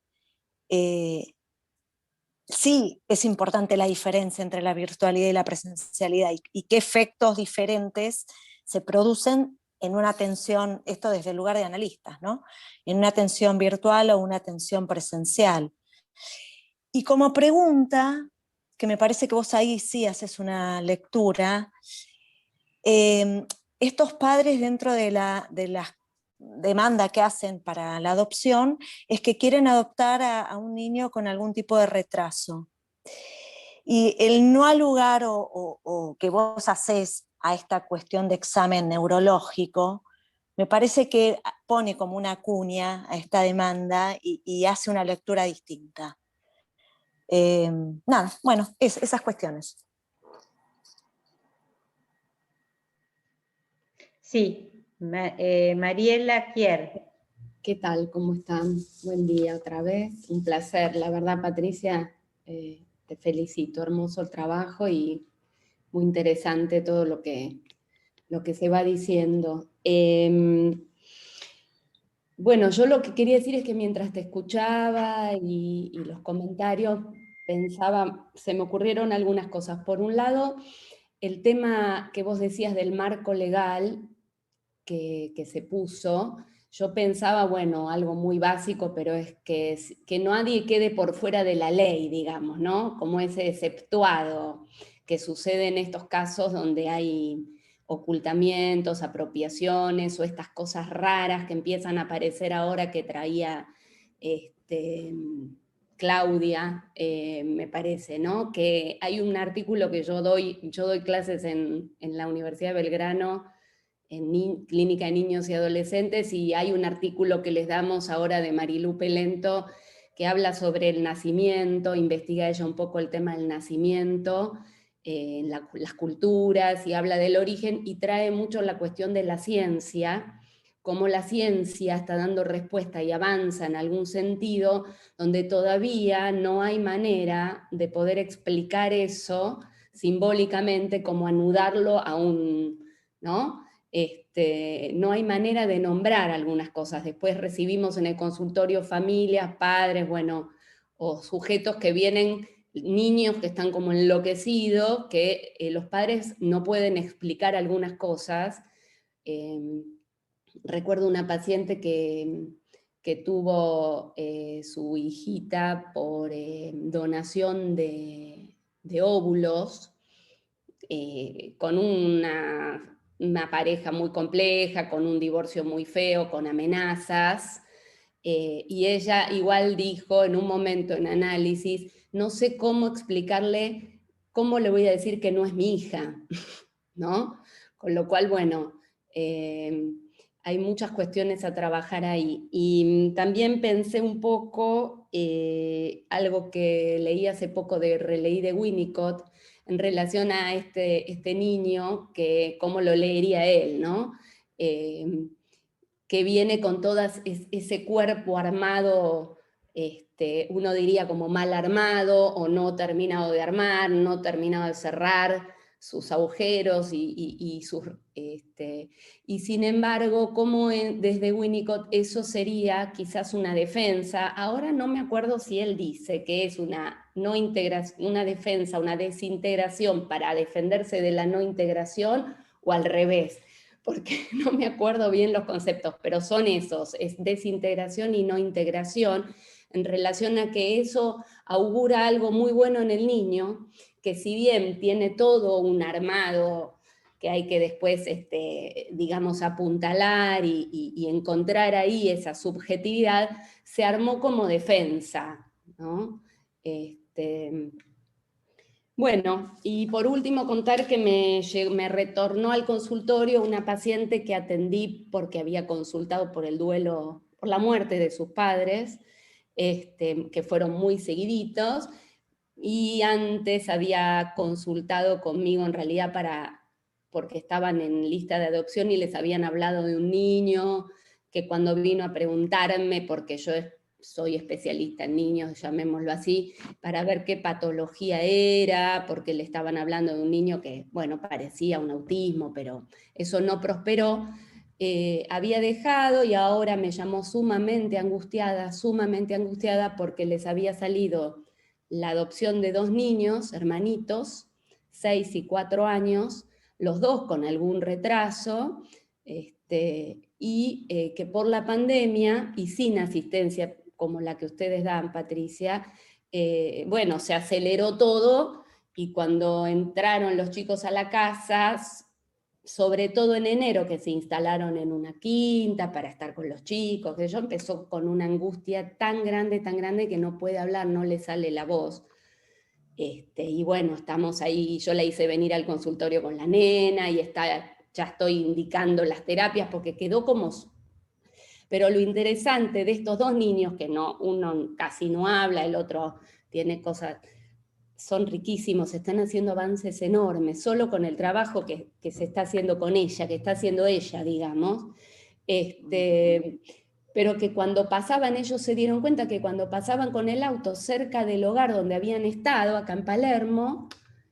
sí es importante la diferencia entre la virtualidad y la presencialidad y qué efectos diferentes se producen en una atención, esto desde el lugar de analistas, ¿no? En una atención virtual o una atención presencial. Y como pregunta, que me parece que vos ahí sí haces una lectura, estos padres dentro de la demanda que hacen para la adopción es que quieren adoptar a un niño con algún tipo de retraso. Y el no al lugar o que vos haces a esta cuestión de examen neurológico, me parece que pone como una cuña a esta demanda y hace una lectura distinta. Nada, bueno, esas cuestiones. Sí, Mariela Kier. ¿Qué tal? ¿Cómo están? Buen día otra vez. Un placer. La verdad, Patricia, te felicito. Hermoso el trabajo y muy interesante todo lo que se va diciendo. Bueno, yo lo que quería decir es que mientras te escuchaba y los comentarios, pensaba, se me ocurrieron algunas cosas. Por un lado, el tema que vos decías del marco legal que se puso, yo pensaba, bueno, algo muy básico, pero es que nadie quede por fuera de la ley, digamos, ¿no? Como ese exceptuado que sucede en estos casos donde hay ocultamientos, apropiaciones o estas cosas raras que empiezan a aparecer ahora que traía Claudia, me parece, ¿no? Que hay un artículo que yo doy clases en la Universidad de Belgrano, en Clínica de Niños y Adolescentes, y hay un artículo que les damos ahora de Marilú Pelento, que habla sobre el nacimiento, investiga ella un poco el tema del nacimiento, las culturas, y habla del origen, y trae mucho la cuestión de la ciencia, cómo la ciencia está dando respuesta y avanza en algún sentido, donde todavía no hay manera de poder explicar eso simbólicamente, como anudarlo a un, ¿no? No hay manera de nombrar algunas cosas. Después recibimos en el consultorio familias, padres, bueno, o sujetos que vienen, niños que están como enloquecidos, que los padres no pueden explicar algunas cosas. Recuerdo una paciente que tuvo su hijita por donación de óvulos, con una pareja muy compleja, con un divorcio muy feo, con amenazas, y ella igual dijo en un momento en análisis, no sé cómo explicarle, cómo le voy a decir que no es mi hija, ¿no? Con lo cual, bueno, hay muchas cuestiones a trabajar ahí. Y también pensé un poco, algo que leí hace poco, releí de Winnicott, en relación a este niño, que cómo lo leería él, ¿no? que viene con todo ese cuerpo armado, uno diría como mal armado, o no terminado de armar, no terminado de cerrar sus agujeros y sin embargo, como desde Winnicott eso sería quizás una defensa. Ahora no me acuerdo si él dice que es una defensa, una desintegración para defenderse de la no integración, o al revés, porque no me acuerdo bien los conceptos, pero son esos, es desintegración y no integración, en relación a que eso augura algo muy bueno en el niño, que si bien tiene todo un armado que hay que después, digamos, apuntalar y encontrar ahí esa subjetividad, se armó como defensa, ¿no? Bueno, y por último contar que me retornó al consultorio una paciente que atendí porque había consultado por el duelo, por la muerte de sus padres, que fueron muy seguiditos, y antes había consultado conmigo en realidad porque estaban en lista de adopción y les habían hablado de un niño que cuando vino a preguntarme, porque yo soy especialista en niños, llamémoslo así, para ver qué patología era, porque le estaban hablando de un niño que, bueno, parecía un autismo, pero eso no prosperó. Había dejado y ahora me llamó sumamente angustiada porque les había salido la adopción de 2 niños, hermanitos, 6 y 4 años, los 2 con algún retraso, y que por la pandemia y sin asistencia como la que ustedes dan, Patricia, bueno, se aceleró todo, y cuando entraron los chicos a la casa, sobre todo en enero, que se instalaron en una quinta para estar con los chicos, que yo empezó con una angustia tan grande que no puede hablar, no le sale la voz. Y bueno, estamos ahí, yo la hice venir al consultorio con la nena, y ya estoy indicando las terapias, porque quedó como... Pero lo interesante de estos 2 niños, que uno casi no habla, el otro tiene cosas... son riquísimos, se están haciendo avances enormes, solo con el trabajo que se está haciendo con ella, que está haciendo ella, digamos, pero que cuando pasaban, ellos se dieron cuenta que cuando pasaban con el auto cerca del hogar donde habían estado, acá en Palermo,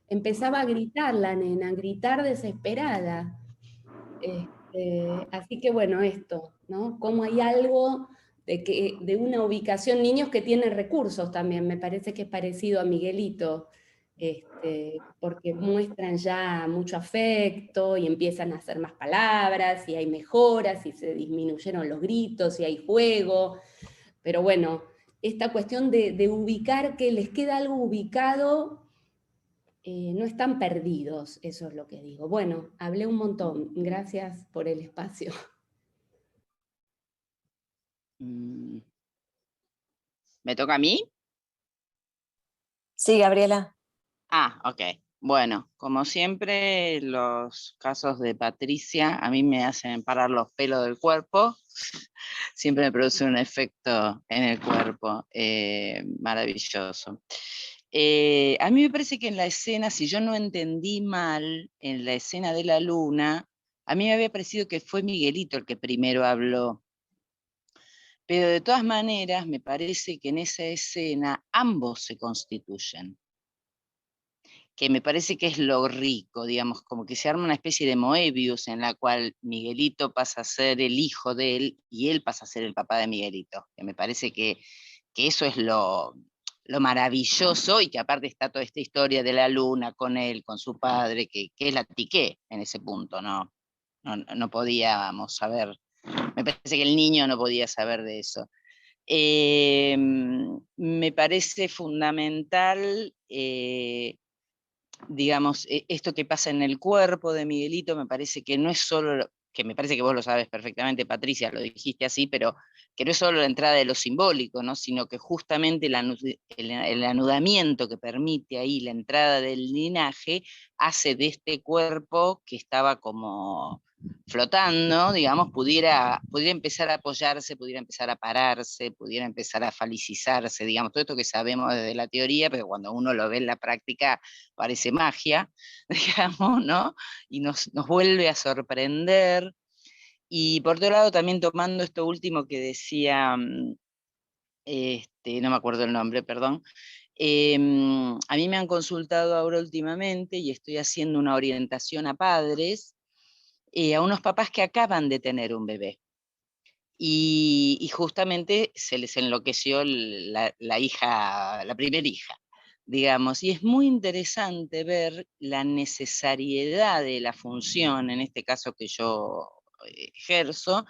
empezaba a gritar la nena, a gritar desesperada. Así que bueno, esto, ¿no? Como hay algo de una ubicación, niños que tienen recursos también, me parece que es parecido a Miguelito, porque muestran ya mucho afecto y empiezan a hacer más palabras, y hay mejoras, y se disminuyeron los gritos, y hay juego, pero bueno, esta cuestión de ubicar, que les queda algo ubicado, no están perdidos, eso es lo que digo. Bueno, hablé un montón, gracias por el espacio. ¿Me toca a mí? Sí, Gabriela. Ah, ok. Bueno, como siempre, los casos de Patricia a mí me hacen parar los pelos del cuerpo. Siempre me produce un efecto en el cuerpo maravilloso. A mí me parece que en la escena, si yo no entendí mal, en la escena de la luna, a mí me había parecido que fue Miguelito el que primero habló. Pero de todas maneras, me parece que en esa escena ambos se constituyen, que me parece que es lo rico, digamos, como que se arma una especie de Moebius en la cual Miguelito pasa a ser el hijo de él y él pasa a ser el papá de Miguelito, que me parece que eso es lo maravilloso, y que aparte está toda esta historia de la luna con él, con su padre, que es la Tiqué en ese punto, no podíamos saber, me parece que el niño no podía saber de eso. Me parece fundamental, digamos, esto que pasa en el cuerpo de Miguelito, me parece que no es solo, que me parece que vos lo sabes perfectamente, Patricia, lo dijiste así, pero que no es solo la entrada de lo simbólico, ¿no? Sino que justamente el anudamiento que permite ahí la entrada del linaje hace de este cuerpo que estaba como flotando, digamos, pudiera empezar a apoyarse, pudiera empezar a pararse, pudiera empezar a falicizarse, digamos, todo esto que sabemos desde la teoría, pero cuando uno lo ve en la práctica parece magia, digamos, ¿no? Y nos vuelve a sorprender. Y por otro lado, también tomando esto último que decía, no me acuerdo el nombre, perdón, a mí me han consultado ahora últimamente y estoy haciendo una orientación a padres, a unos papás que acaban de tener un bebé. Y justamente se les enloqueció la hija, la primera hija, digamos, y es muy interesante ver la necesariedad de la función, en este caso que yo ejerzo,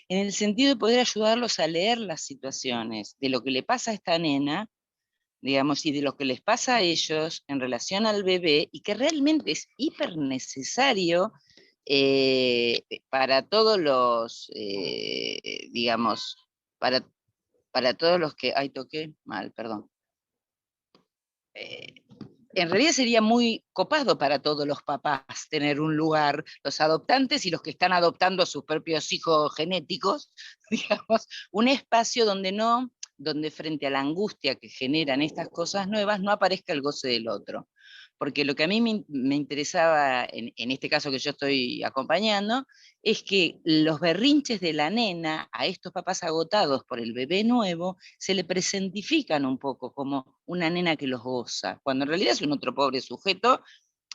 en el sentido de poder ayudarlos a leer las situaciones de lo que le pasa a esta nena, digamos, y de lo que les pasa a ellos en relación al bebé, y que realmente es hiper necesario para todos los, digamos, para todos los que, ay, toqué mal, perdón. En realidad sería muy copado para todos los papás tener un lugar, los adoptantes y los que están adoptando a sus propios hijos genéticos, digamos, un espacio donde frente a la angustia que generan estas cosas nuevas no aparezca el goce del otro. Porque lo que a mí me interesaba, en este caso que yo estoy acompañando, es que los berrinches de la nena a estos papás agotados por el bebé nuevo se le presentifican un poco como una nena que los goza, cuando en realidad es un otro pobre sujeto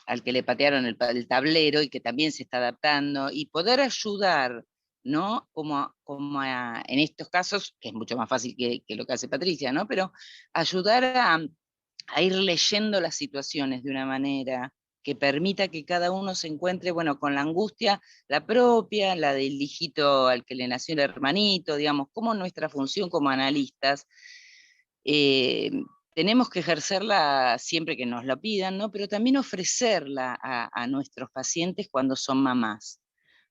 al que le patearon el tablero y que también se está adaptando, y poder ayudar, ¿no? En estos casos, que es mucho más fácil que lo que hace Patricia, ¿no? Pero ayudar a ir leyendo las situaciones de una manera que permita que cada uno se encuentre, bueno, con la angustia, la propia, la del hijito al que le nació el hermanito, digamos, como nuestra función como analistas, tenemos que ejercerla siempre que nos la pidan, ¿no? Pero también ofrecerla a nuestros pacientes cuando son mamás,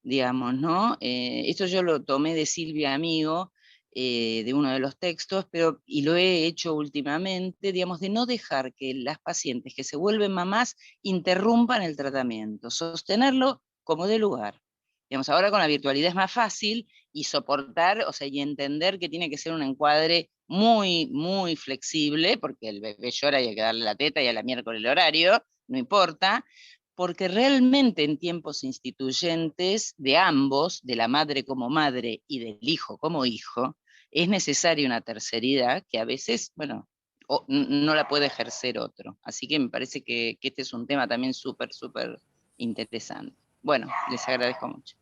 digamos, ¿no? Esto yo lo tomé de Silvia Amigo, de uno de los textos, y lo he hecho últimamente, digamos, de no dejar que las pacientes que se vuelven mamás interrumpan el tratamiento, sostenerlo como de lugar. Digamos, ahora con la virtualidad es más fácil, y soportar, o sea, y entender que tiene que ser un encuadre muy, muy flexible, porque el bebé llora y hay que darle la teta y a la miércoles el horario, no importa, porque realmente en tiempos instituyentes de ambos, de la madre como madre y del hijo como hijo, es necesaria una terceridad que a veces, bueno, no la puede ejercer otro. Así que me parece que este es un tema también súper, súper interesante. Bueno, les agradezco mucho.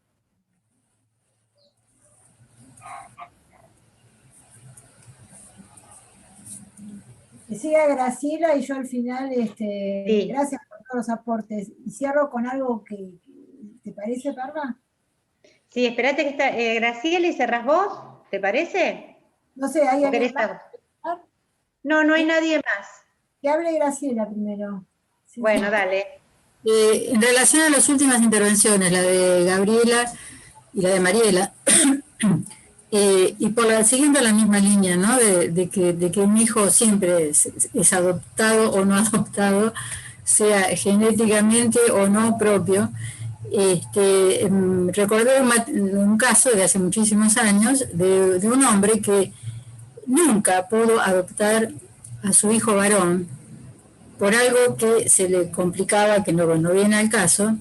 Que siga Graciela y yo al final, Sí. gracias por todos los aportes. Y cierro con algo que ¿te parece, Parva? Sí, espérate que está Graciela y cerrás vos, ¿te parece? No sé, ¿hay alguien más? No, no hay nadie más. Que hable Graciela primero. Sí, bueno, sí. dale. En relación a las últimas intervenciones, la de Gabriela y la de Mariela, y siguiendo la misma línea, ¿no? de que un hijo siempre es adoptado o no adoptado, sea genéticamente o no propio. Recordé un caso de hace muchísimos años de un hombre que nunca pudo adoptar a su hijo varón por algo que se le complicaba, que no viene al caso,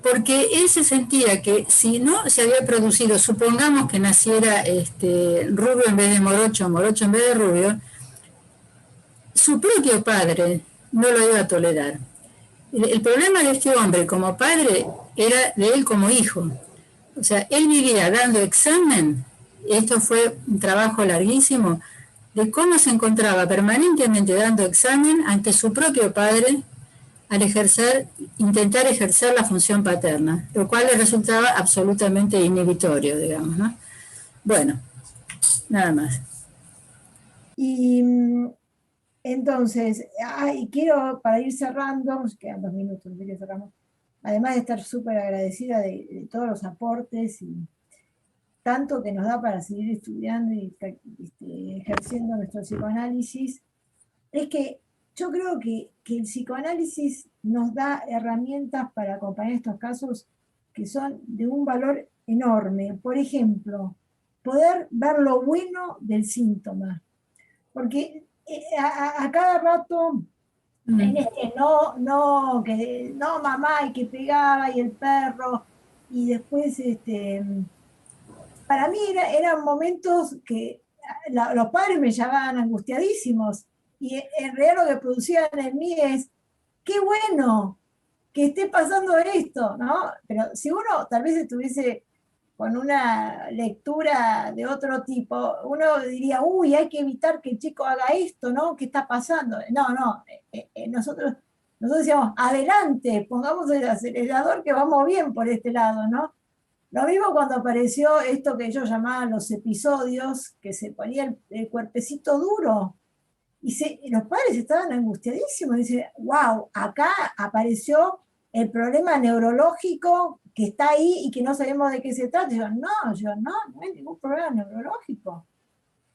porque él se sentía que si no se había producido, supongamos que naciera rubio en vez de morocho, morocho en vez de rubio, su propio padre no lo iba a tolerar. El problema de este hombre como padre era de él como hijo. O sea, él vivía dando examen, esto fue un trabajo larguísimo, de cómo se encontraba permanentemente dando examen ante su propio padre al intentar ejercer la función paterna, lo cual le resultaba absolutamente inhibitorio, digamos, ¿no? Bueno, nada más. Y entonces, quiero, para ir cerrando, nos quedan 2 minutos, que cerramos, además de estar súper agradecida de todos los aportes y tanto que nos da para seguir estudiando y ejerciendo nuestro psicoanálisis, es que yo creo que el psicoanálisis nos da herramientas para acompañar estos casos que son de un valor enorme. Por ejemplo, poder ver lo bueno del síntoma. Porque a cada rato, en no mamá, y que pegaba, y el perro, y después, para mí eran momentos que los padres me llamaban angustiadísimos, y en realidad lo que producían en mí es, qué bueno que esté pasando esto, ¿no? Pero si uno tal vez estuviese con una lectura de otro tipo, uno diría, uy, hay que evitar que el chico haga esto, ¿no? ¿Qué está pasando? No, nosotros decíamos, adelante, pongamos el acelerador que vamos bien por este lado, ¿no? Lo mismo cuando apareció esto que ellos llamaban los episodios, que se ponía el cuerpecito duro, y los padres estaban angustiadísimos, dicen, wow, acá apareció el problema neurológico que está ahí y que no sabemos de qué se trata. Y yo no hay ningún problema neurológico.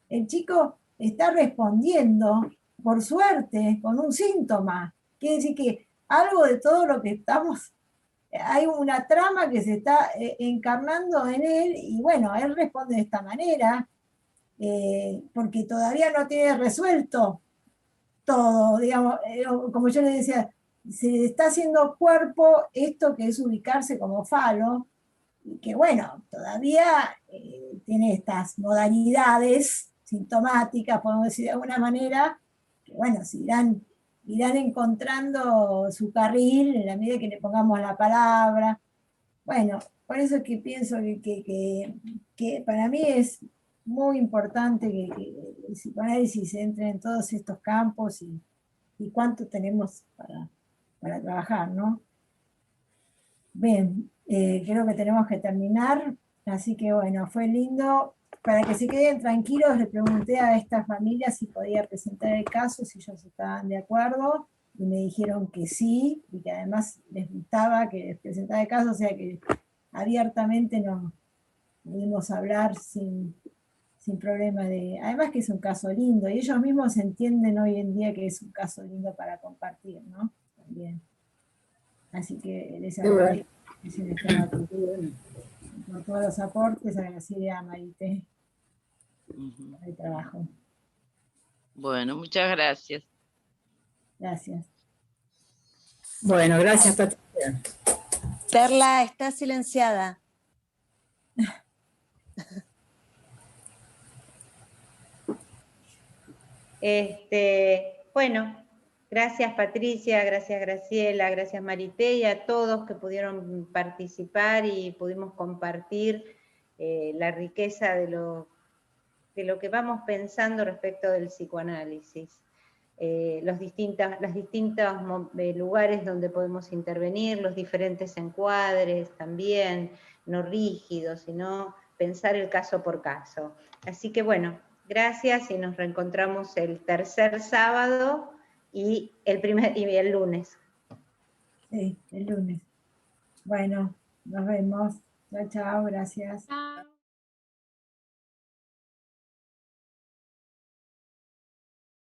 El chico está respondiendo, por suerte, con un síntoma. Quiere decir que algo de todo lo que estamos, hay una trama que se está encarnando en él, y bueno, él responde de esta manera, porque todavía no tiene resuelto todo, digamos, como yo le decía, se está haciendo cuerpo esto que es ubicarse como falo, y que bueno, todavía tiene estas modalidades sintomáticas, podemos decir de alguna manera, que bueno, se irán encontrando su carril en la medida que le pongamos la palabra. Bueno, por eso es que pienso que para mí es muy importante que el psicoanálisis entre en todos estos campos, y cuánto tenemos para trabajar, ¿no? Bien, creo que tenemos que terminar, así que bueno, fue lindo. Para que se queden tranquilos, le pregunté a estas familias si podía presentar el caso, si ellos estaban de acuerdo, y me dijeron que sí, y que además les gustaba que les presentara el caso, o sea que abiertamente nos pudimos hablar sin problema además que es un caso lindo, y ellos mismos entienden hoy en día que es un caso lindo para compartir, ¿no? También. Así que les agradezco por todos los aportes, agradeceré a Marité por el trabajo. Bueno, muchas gracias. Gracias. Bueno, gracias, Patricia. Perla, está silenciada. Bueno, gracias Patricia, gracias Graciela, gracias Marité, y a todos que pudieron participar y pudimos compartir la riqueza de lo que vamos pensando respecto del psicoanálisis. Los distintos lugares donde podemos intervenir, los diferentes encuadres también, no rígidos, sino pensar el caso por caso. Así que bueno, gracias, y nos reencontramos el tercer sábado y el lunes. Sí, el lunes. Bueno, nos vemos. Chao, chao, gracias. Chao.